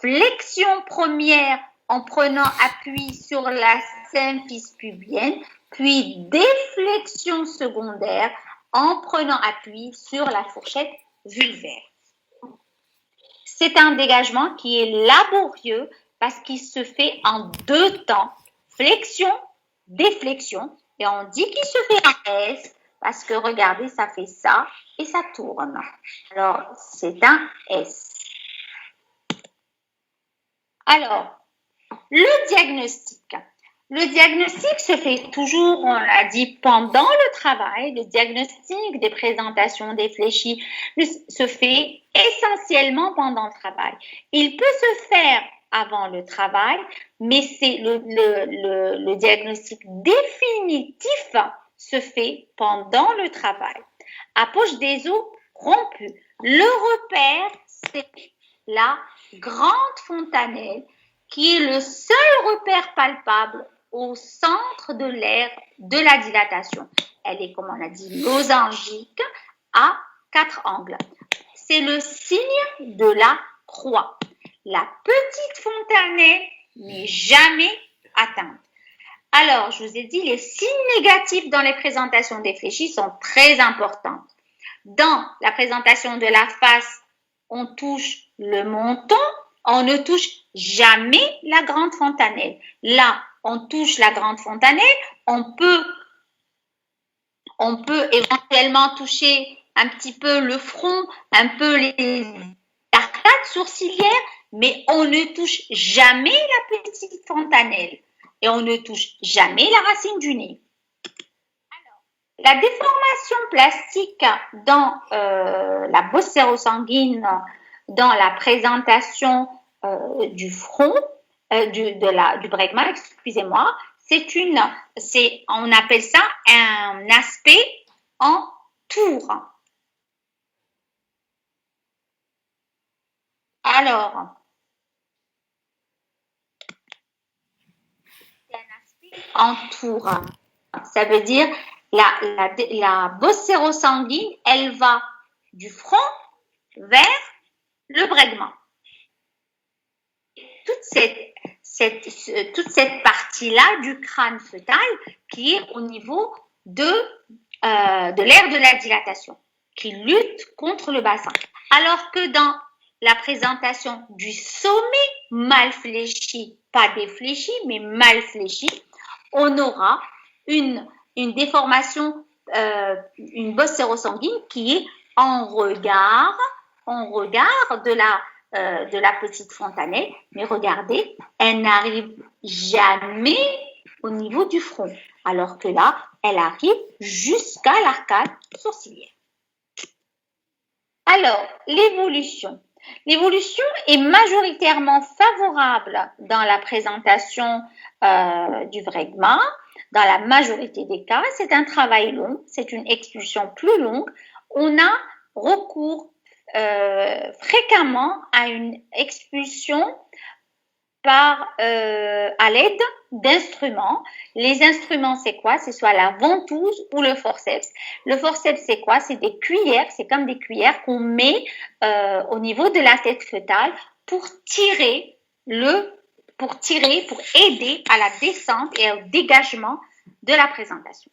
flexion première en prenant appui sur la symphyse pubienne, puis déflexion secondaire en prenant appui sur la fourchette vulvaire. C'est un dégagement qui est laborieux parce qu'il se fait en 2 temps. Flexion, déflexion, et on dit qu'il se fait en S parce que regardez, ça fait ça et ça tourne. Alors, c'est un S. Alors, le diagnostic. Le diagnostic se fait toujours, on l'a dit, pendant le travail. Le diagnostic des présentations défléchies se fait essentiellement pendant le travail. Il peut se faire avant le travail, mais c'est le diagnostic définitif se fait pendant le travail. Approche des os rompus. Le repère, c'est la grande fontanelle qui est le seul repère palpable au centre de l'aire de la dilatation. Elle est, comme on a dit, losangique à 4 angles. C'est le signe de la croix. La petite fontanelle n'est jamais atteinte. Alors, je vous ai dit, les signes négatifs dans les présentations défléchies sont très importants. Dans la présentation de la face, on touche le menton, on ne touche jamais la grande fontanelle. Là, on touche la grande fontanelle, on peut éventuellement toucher un petit peu le front, un peu les arcades sourcilières, mais on ne touche jamais la petite fontanelle et on ne touche jamais la racine du nez. La déformation plastique dans la bosse sérosanguine, dans la présentation du front, du bregma, excusez-moi, on appelle ça un aspect en tour. Alors, c'est un aspect en tour. Ça veut dire la bosse sérosanguine, elle va du front vers le bregma. Toute cette partie-là du crâne fœtal qui est au niveau de l'aire de la dilatation, qui lutte contre le bassin. Alors que dans la présentation du sommet mal fléchi, pas défléchi, mais mal fléchi, on aura une déformation, une bosse sérosanguine qui est en regard de la petite fontanelle, mais regardez, elle n'arrive jamais au niveau du front, alors que là, elle arrive jusqu'à l'arcade sourcilière. Alors, l'évolution. L'évolution est majoritairement favorable dans la présentation du bregma. Dans la majorité des cas, c'est un travail long, c'est une expulsion plus longue. On a recours fréquemment à une expulsion à l'aide d'instruments. Les instruments, c'est quoi? C'est soit la ventouse ou le forceps. Le forceps, c'est quoi? C'est des cuillères, c'est comme des cuillères qu'on met au niveau de la tête fœtale pour aider à la descente et au dégagement de la présentation.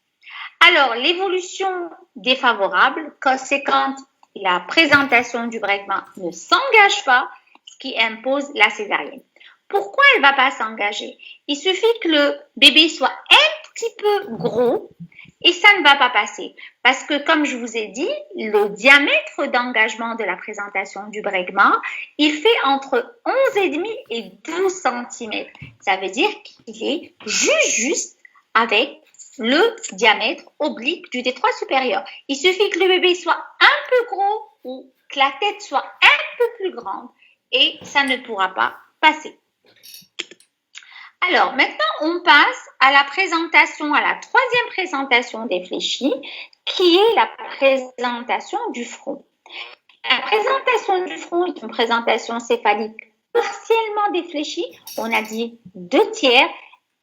Alors, l'évolution défavorable, c'est quand la présentation du bregma ne s'engage pas, ce qui impose la césarienne. Pourquoi elle ne va pas s'engager? Il suffit que le bébé soit un petit peu gros et ça ne va pas passer. Parce que, comme je vous ai dit, le diamètre d'engagement de la présentation du bregma, il fait entre 11,5 et 12 cm. Ça veut dire qu'il est juste avec le diamètre oblique du détroit supérieur. Il suffit que le bébé soit un peu gros ou que la tête soit un peu plus grande et ça ne pourra pas passer. Alors, maintenant, on passe à la troisième présentation défléchie, qui est la présentation du front. La présentation du front est une présentation céphalique partiellement défléchie. On a dit 2/3.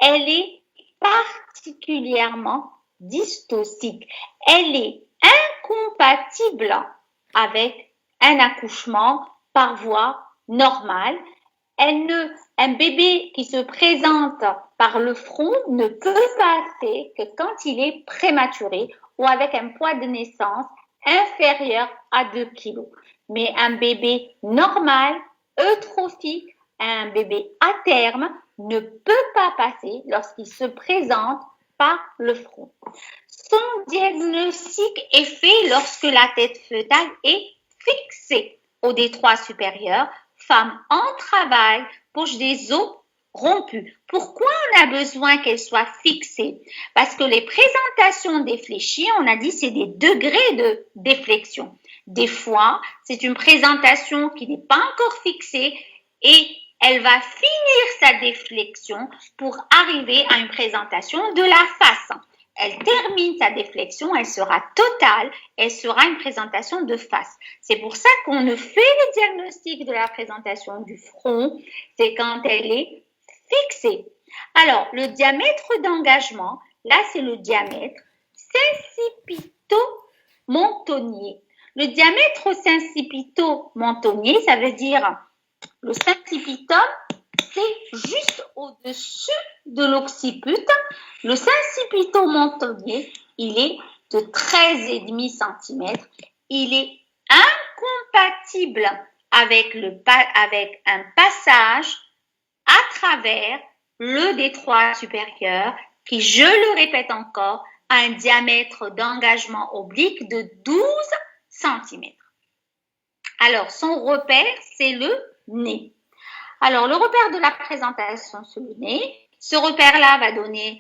Elle est particulièrement dystocique. Elle est incompatible avec un accouchement par voie normale. Un bébé qui se présente par le front ne peut passer que quand il est prématuré ou avec un poids de naissance inférieur à 2 kg. Mais un bébé normal, eutrophique, un bébé à terme ne peut pas passer lorsqu'il se présente par le front. Son diagnostic est fait lorsque la tête fœtale est fixée au détroit supérieur, femme en travail, poche des os rompue. Pourquoi on a besoin qu'elle soit fixée? Parce que les présentations défléchies, on a dit, c'est des degrés de déflexion. Des fois, c'est une présentation qui n'est pas encore fixée et elle va finir sa déflexion pour arriver à une présentation de la face. Elle termine sa déflexion, elle sera totale, elle sera une présentation de face. C'est pour ça qu'on ne fait le diagnostic de la présentation du front, c'est quand elle est fixée. Alors, le diamètre d'engagement, là, c'est le diamètre sincipito-mentonnier. Le diamètre sincipito-mentonnier, ça veut dire le sincipitum, c'est juste au-dessus de l'occiput. Le sincipito-mentonnier, il est de 13,5 cm. Il est incompatible avec un passage à travers le détroit supérieur qui, je le répète encore, a un diamètre d'engagement oblique de 12 cm. Alors, son repère, c'est le nez. Alors, le repère de la présentation, c'est le nez. Ce repère-là va donner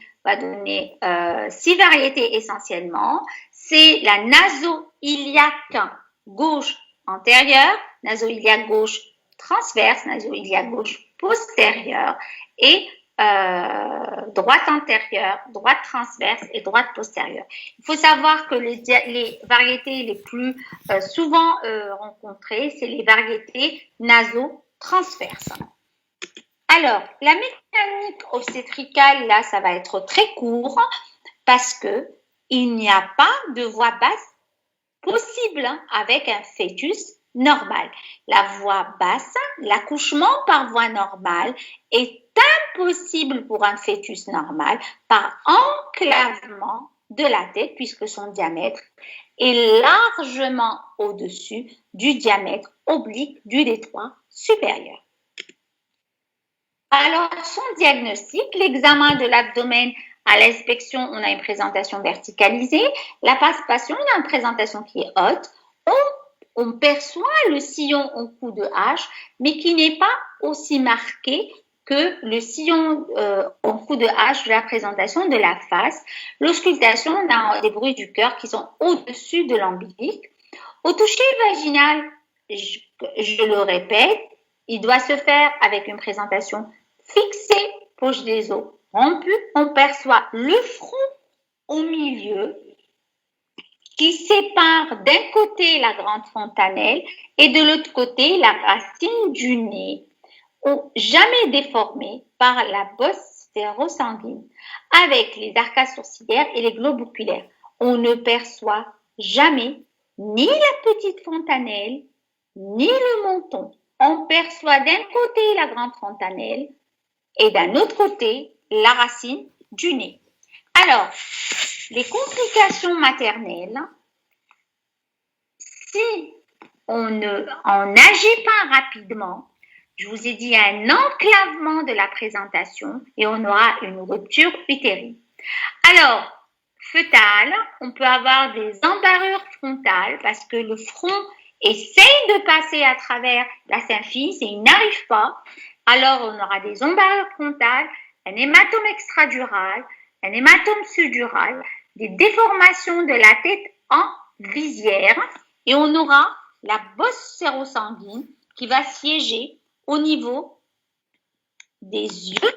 6 variétés essentiellement. C'est la naso-iliaque gauche antérieure, naso-iliaque gauche transverse, naso-iliaque gauche postérieure et droite antérieure, droite transverse et droite postérieure. Il faut savoir que les variétés les plus souvent rencontrées, c'est les variétés naso-transverses. Alors, la mécanique obstétricale, là, ça va être très court parce que il n'y a pas de voie basse possible avec un fœtus normal. La voie basse, l'accouchement par voie normale est impossible pour un fœtus normal par enclavement de la tête puisque son diamètre est largement au-dessus du diamètre oblique du détroit supérieur. Alors, son diagnostic, l'examen de l'abdomen à l'inspection, on a une présentation verticalisée. La palpation, on a une présentation qui est haute. On perçoit le sillon au cou de hache, mais qui n'est pas aussi marqué que le sillon au cou de hache de la présentation de la face. L'auscultation, on a des bruits du cœur qui sont au-dessus de l'ombilic. Au toucher vaginal, je le répète, il doit se faire avec une présentation fixée, poche des os rompue. On perçoit le front au milieu qui sépare d'un côté la grande fontanelle et de l'autre côté la racine du nez, jamais déformée par la bosse stérosanguine, avec les arcades sourcilières et les globes oculaires. On ne perçoit jamais ni la petite fontanelle, ni le menton. On perçoit d'un côté la grande fontanelle et d'un autre côté la racine du nez. Alors, les complications maternelles, si on n'agit pas rapidement, je vous ai dit un enclavement de la présentation et on aura une rupture utérine. Alors, fœtale, on peut avoir des embarrures frontales parce que le front essaye de passer à travers la symphyse et il n'arrive pas. Alors, on aura des embarrures frontales, un hématome extradural, un hématome subdural, des déformations de la tête en visière et on aura la bosse stérosanguine qui va siéger au niveau des yeux,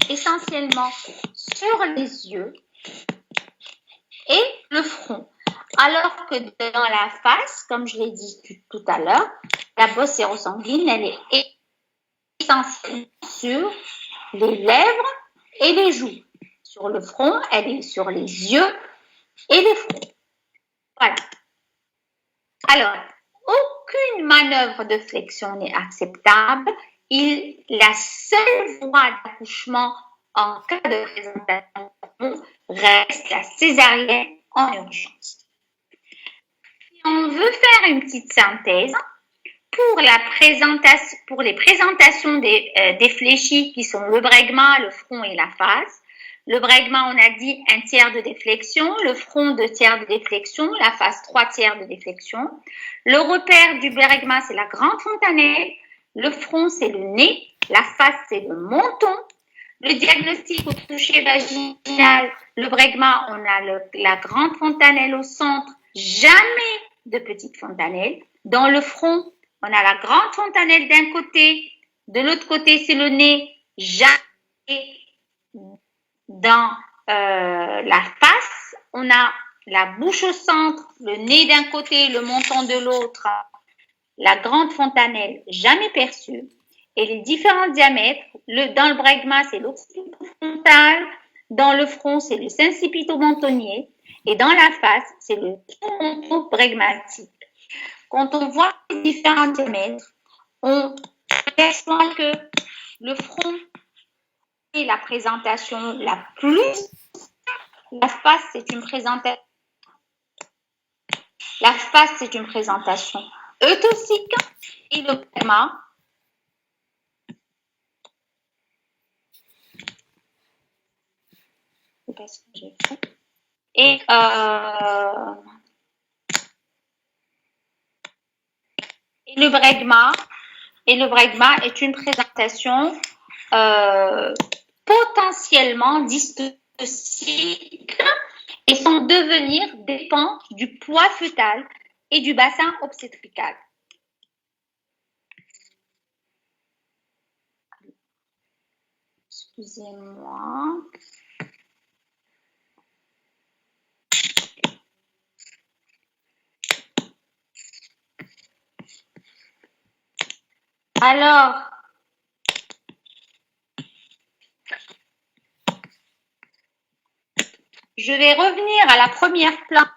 essentiellement sur les yeux et le front. Alors que dans la face, comme je l'ai dit tout à l'heure, la bosse stérosanguine, elle est essentiellement sur les lèvres et les joues. Sur le front, elle est sur les yeux et les fronts. Voilà. Alors, aucune manœuvre de flexion n'est acceptable. La seule voie d'accouchement en cas de présentation reste la césarienne en urgence. Si on veut faire une petite synthèse, pour les présentations des fléchis qui sont le bregma, le front et la face, le bregma, on a dit 1/3 de déflexion, le front 2/3 de déflexion, la face 3/4 de déflexion. Le repère du bregma, c'est la grande fontanelle, le front, c'est le nez, la face, c'est le menton. Le diagnostic au toucher vaginal, le bregma, on a la grande fontanelle au centre, jamais de petite fontanelle. Dans le front, on a la grande fontanelle d'un côté, de l'autre côté, c'est le nez, jamais. Dans la face, on a la bouche au centre, le nez d'un côté, le menton de l'autre, la grande fontanelle jamais perçue. Et les différents diamètres, dans le bregma, c'est l'occipitofrontal, dans le front, c'est le syncipito-mentonnier, et dans la face, c'est le tronco-bregmatique. Quand on voit les différents diamètres, on perçoit que le front est la présentation la plus. La face, c'est une présentation. La face, c'est une présentation eutocique et le bregma. C'est pas ce que j'ai fait. Et Et le bregma est une présentation potentiellement dystocique et son devenir dépend du poids fœtal et du bassin obstétrical. Excusez-moi. Alors, je vais revenir à la première plante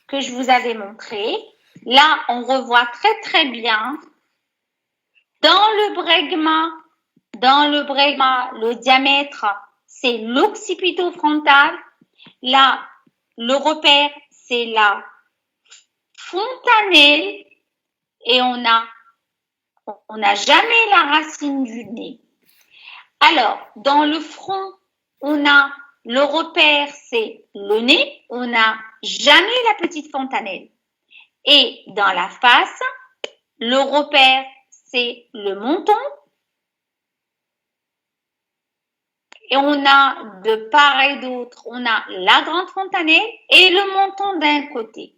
que je vous avais montrée. Là, on revoit très bien dans le bregma, le diamètre, c'est l'occipito-frontal. Là, le repère, c'est la fontanelle et on n'a jamais la racine du nez. Alors, dans le front, on a le repère, c'est le nez, on n'a jamais la petite fontanelle. Et dans la face, le repère, c'est le menton. Et on a de part et d'autre, on a la grande fontanelle et le menton d'un côté.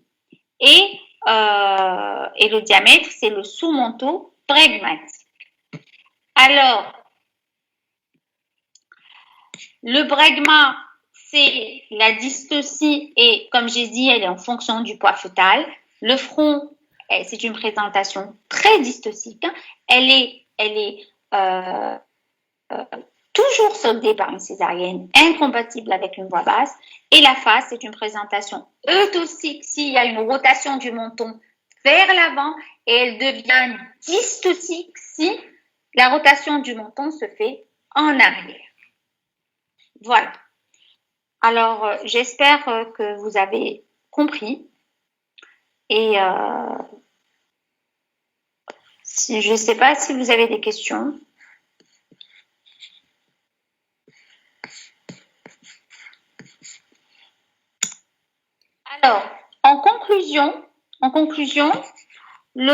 Et le diamètre, c'est le sous-manteau bregmatique. Alors, le bregma, c'est la dystocie et comme j'ai dit, elle est en fonction du poids fœtal. Le front, c'est une présentation très dystocique. Elle est toujours soldée par une césarienne, incompatible avec une voix basse. Et la face, c'est une présentation eutocique s'il y a une rotation du menton vers l'avant et elle devient dystocique si la rotation du menton se fait en arrière. Voilà. Alors, j'espère que vous avez compris. Et je ne sais pas si vous avez des questions. Alors, en conclusion, les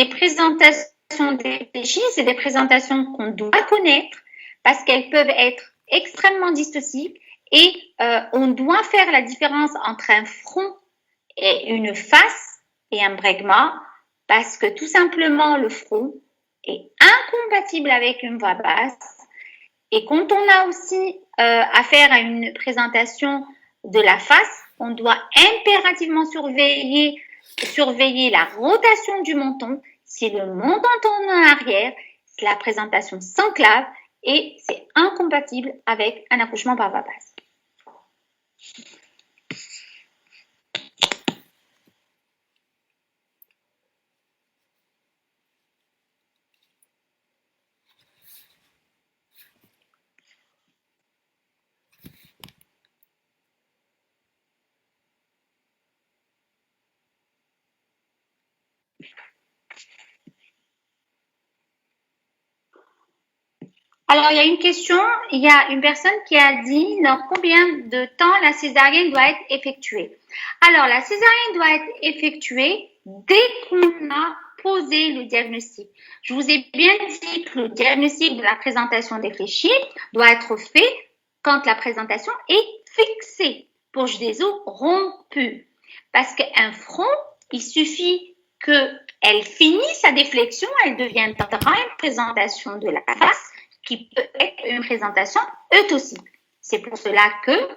présentations réfléchies, c'est des présentations qu'on doit connaître parce qu'elles peuvent être extrêmement dystociques et on doit faire la différence entre un front et une face et un bregma parce que tout simplement le front est incompatible avec une voix basse. Et quand on a aussi affaire à une présentation de la face, on doit impérativement surveiller la rotation du menton. Si le menton tourne en arrière, la présentation s'enclave et c'est incompatible avec un accouchement par voie basse. Alors, il y a une question, il y a une personne qui a dit dans combien de temps la césarienne doit être effectuée. Alors, la césarienne doit être effectuée dès qu'on a posé le diagnostic. Je vous ai bien dit que le diagnostic de la présentation défléchie doit être fait quand la présentation est fixée, poche des os rompue. Parce qu'un front, il suffit qu'elle finisse sa déflexion, elle deviendra une présentation de la face qui peut être une présentation eutocique. C'est pour cela que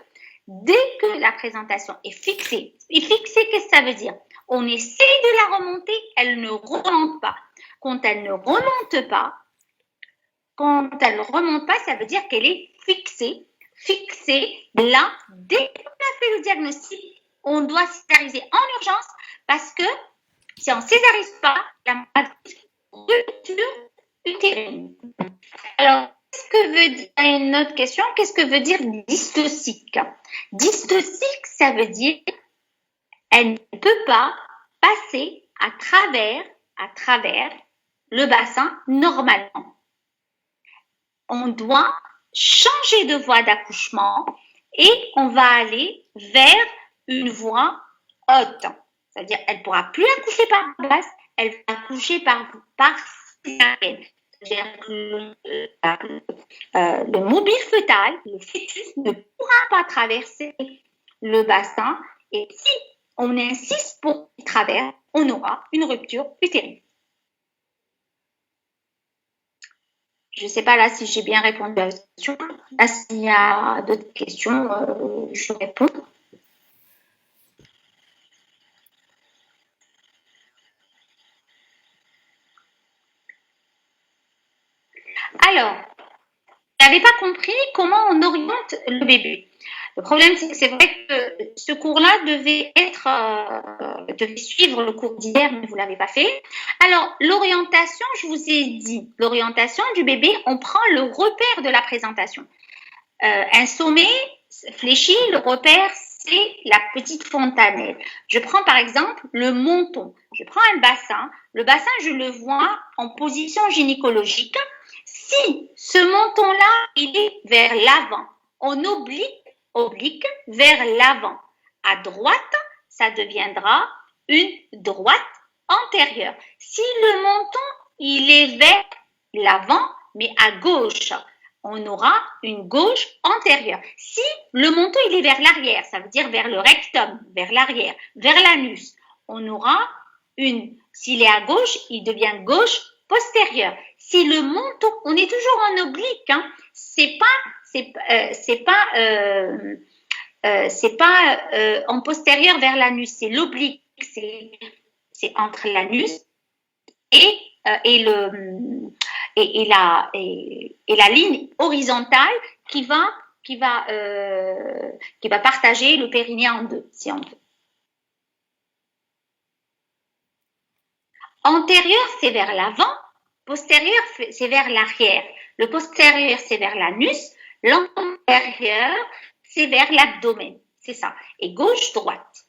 dès que la présentation est fixée, qu'est-ce que ça veut dire? On essaie de la remonter, elle ne remonte pas. Quand elle ne remonte pas, ça veut dire qu'elle est fixée. Fixée, là, dès qu'on a fait le diagnostic, on doit césariser en urgence parce que si on ne césarise pas, la rupture utérine. Alors, une autre question, qu'est-ce que veut dire dystocique? Dystocique, ça veut dire elle ne peut pas passer à travers le bassin normalement. On doit changer de voie d'accouchement et on va aller vers une voix haute. C'est-à-dire, elle ne pourra plus accoucher par basse, elle va accoucher par césarienne. C'est-à-dire que le mobile fœtal, le fœtus, ne pourra pas traverser le bassin, et si on insiste pour qu'il traverse, on aura une rupture utérine. Je ne sais pas là si j'ai bien répondu à la question. Là, s'il y a d'autres questions, je réponds. Alors, vous n'avez pas compris comment on oriente le bébé. Le problème, c'est que c'est vrai que ce cours-là devait suivre le cours d'hier, mais vous ne l'avez pas fait. Alors, l'orientation, je vous ai dit, l'orientation du bébé, on prend le repère de la présentation. Un sommet fléchi, le repère, c'est la petite fontanelle. Je prends par exemple le menton. Je prends un bassin. Le bassin, je le vois en position gynécologique. Si ce menton-là, il est vers l'avant, en oblique vers l'avant. À droite, ça deviendra une droite antérieure. Si le menton, il est vers l'avant, mais à gauche, on aura une gauche antérieure. Si le menton, il est vers l'arrière, ça veut dire vers le rectum, vers l'arrière, vers l'anus, on aura s'il est à gauche, il devient gauche postérieure. Si le menton, on est toujours en oblique, hein, c'est pas en postérieur vers l'anus, c'est l'oblique, c'est entre l'anus et la ligne horizontale qui va partager le périnée en deux, si on veut. Antérieur, c'est vers l'avant. Postérieur, c'est vers l'arrière. Le postérieur, c'est vers l'anus. L'antérieur, c'est vers l'abdomen. C'est ça. Et gauche, droite.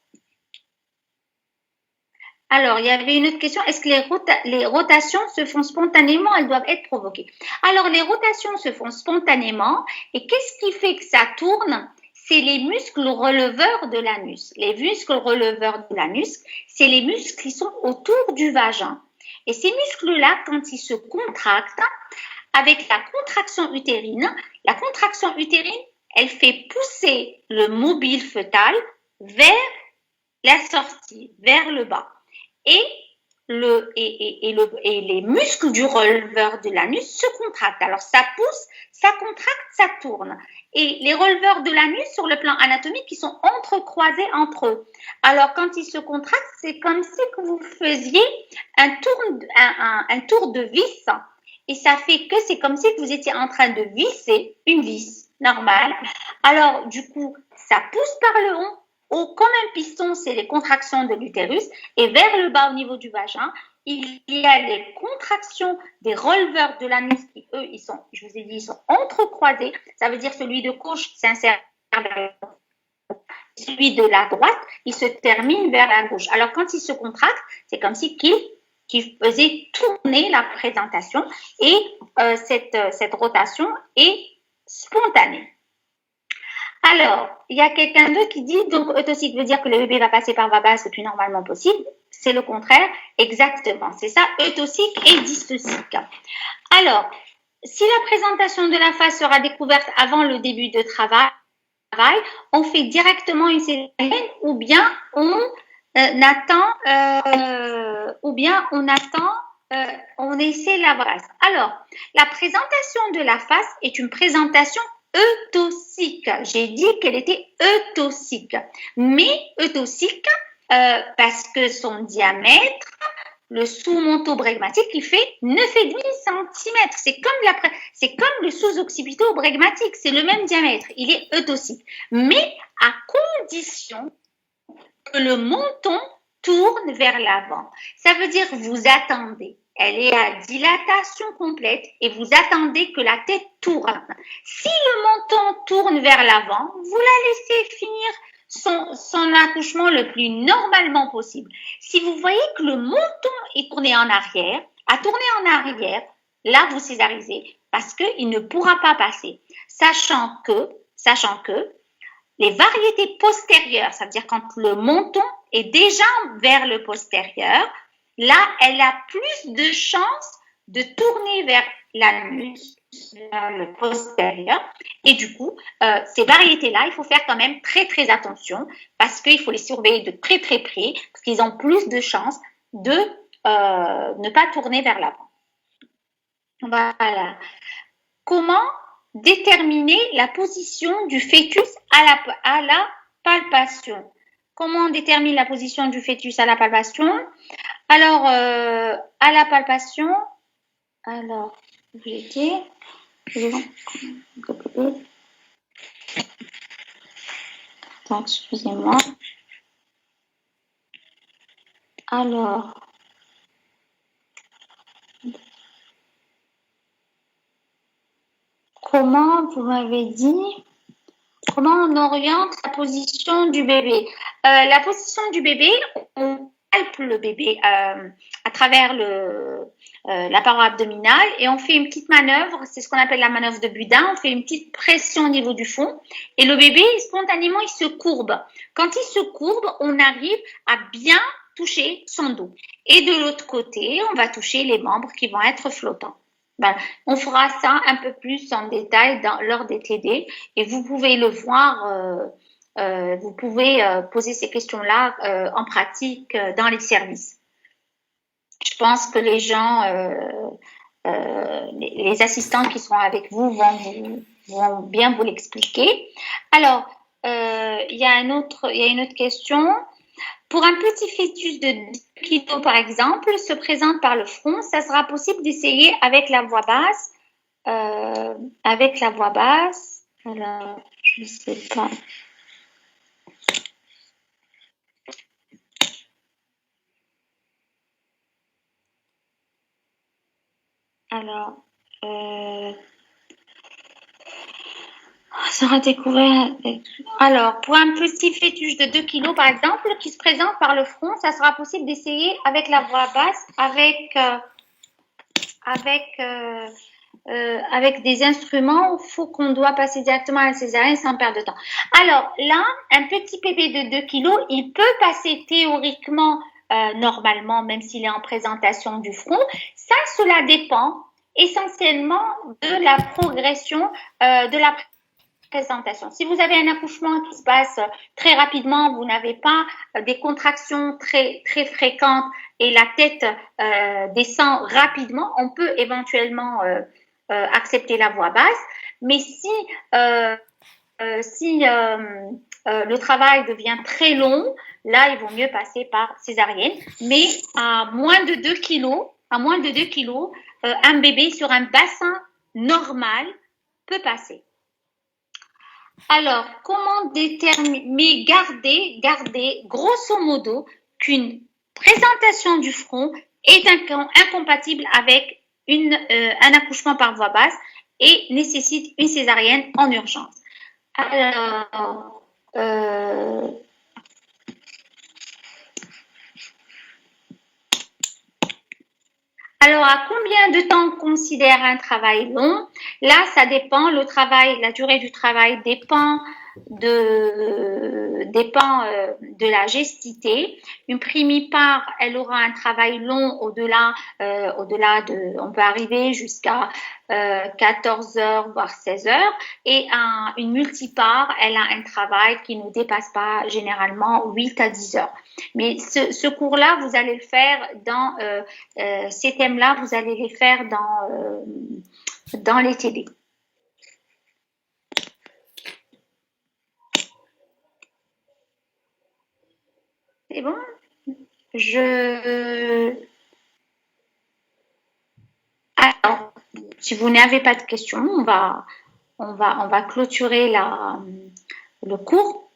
Alors, il y avait une autre question. Est-ce que les rotations se font spontanément? Elles doivent être provoquées. Alors, les rotations se font spontanément. Et qu'est-ce qui fait que ça tourne? C'est les muscles releveurs de l'anus. Les muscles releveurs de l'anus, c'est les muscles qui sont autour du vagin. Et ces muscles-là, quand ils se contractent, avec la contraction utérine, elle fait pousser le mobile fœtal vers la sortie, vers le bas. Et les muscles du releveur de l'anus se contractent. Alors, ça pousse, ça contracte, ça tourne. Et les releveurs de l'anus, sur le plan anatomique, ils sont entrecroisés entre eux. Alors, quand ils se contractent, c'est comme si vous faisiez un tour de vis. Et ça fait que c'est comme si vous étiez en train de visser une vis normale. Alors, du coup, ça pousse par le haut. Comme un piston, c'est les contractions de l'utérus, et vers le bas au niveau du vagin, il y a les contractions des releveurs de l'anus qui, eux, je vous ai dit, ils sont entrecroisés. Ça veut dire celui de gauche s'insère vers celui de la droite, il se termine vers la gauche. Alors, quand il se contracte, c'est comme si qu'il faisait tourner la présentation, et cette rotation est spontanée. Alors, il y a quelqu'un d'autre qui dit, donc eutocique veut dire que le bébé va passer par voie basse le plus normalement possible. C'est le contraire, exactement. C'est ça, eutocique et dystocique. Alors, si la présentation de la face sera découverte avant le début de travail, on fait directement une césarienne, ou bien on essaie la brasse. Alors, la présentation de la face est une présentation eutocique. J'ai dit qu'elle était eutocique. Mais eutocique parce que son diamètre, le sous-monto-bregmatique, il fait 9,5 cm. C'est comme le sous-occipito-bregmatique. C'est le même diamètre. Il est eutocique. Mais à condition que le menton tourne vers l'avant. Ça veut dire vous attendez. Elle est à dilatation complète et vous attendez que la tête tourne. Si le menton tourne vers l'avant, vous la laissez finir son accouchement le plus normalement possible. Si vous voyez que le menton est tourné en arrière, là vous césarisez parce qu'il ne pourra pas passer. Sachant que les variétés postérieures, ça veut dire quand le menton est déjà vers le postérieur, là, elle a plus de chances de tourner vers l'anus, le postérieur. Et du coup, ces variétés-là, il faut faire quand même très, très attention parce qu'il faut les surveiller de très, très près parce qu'ils ont plus de chances de ne pas tourner vers l'avant. Voilà. Comment déterminer la position du fœtus à la palpation? Comment on détermine la position du fœtus à la palpation? Alors, à la palpation, alors, je vais dire, attends, excusez-moi. Alors, comment vous m'avez dit, comment on oriente la position du bébé? La position du bébé, on palpe le bébé à travers la paroi abdominale et on fait une petite manœuvre, c'est ce qu'on appelle la manœuvre de Budin, on fait une petite pression au niveau du fond et le bébé, spontanément, il se courbe. Quand il se courbe, on arrive à bien toucher son dos. Et de l'autre côté, on va toucher les membres qui vont être flottants. Ben, on fera ça un peu plus en détail lors des TD et vous pouvez le voir, vous pouvez poser ces questions-là en pratique dans les services. Je pense que les gens, les assistants qui seront avec vous vont bien vous l'expliquer. Alors, il y a une autre question. Pour un petit fœtus de 2 kg, par exemple, se présente par le front, ça sera possible d'essayer avec la voix basse. Avec la voix basse, alors, je ne sais pas. Alors, sera découvert. Alors, pour un petit fœtus de 2 kg, par exemple, qui se présente par le front, ça sera possible d'essayer avec la voix basse, avec des instruments. Il faut qu'on doit passer directement à la césarienne sans perdre de temps. Alors là, un petit bébé de 2 kg, il peut passer théoriquement normalement, même s'il est en présentation du front. Ça, cela dépend essentiellement de la progression de la présentation. Si vous avez un accouchement qui se passe très rapidement, vous n'avez pas des contractions très, très fréquentes et la tête descend rapidement, on peut éventuellement accepter la voix basse. Mais si le travail devient très long, là, il vaut mieux passer par césarienne. Mais à moins de 2 kilos, un bébé sur un bassin normal peut passer. Alors, comment déterminer, garder grosso modo qu'une présentation du front est incompatible avec un accouchement par voie basse et nécessite une césarienne en urgence. Alors, à combien de temps on considère un travail long? Là, ça dépend. La durée du travail dépend de la gestité. Une primipare, elle aura un travail long au-delà on peut arriver jusqu'à 14 heures, voire 16 heures. Et une multipare, elle a un travail qui ne dépasse pas généralement 8 à 10 heures. Mais ce cours-là, vous allez le faire ces thèmes-là, vous allez les faire dans les TD. C'est bon? Alors, si vous n'avez pas de questions, on va clôturer le cours.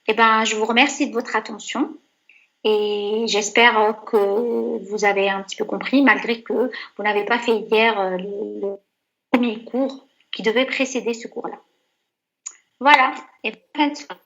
Eh ben, je vous remercie de votre attention et j'espère que vous avez un petit peu compris, malgré que vous n'avez pas fait hier le premier cours qui devait précéder ce cours-là. Voilà, et bonne soirée.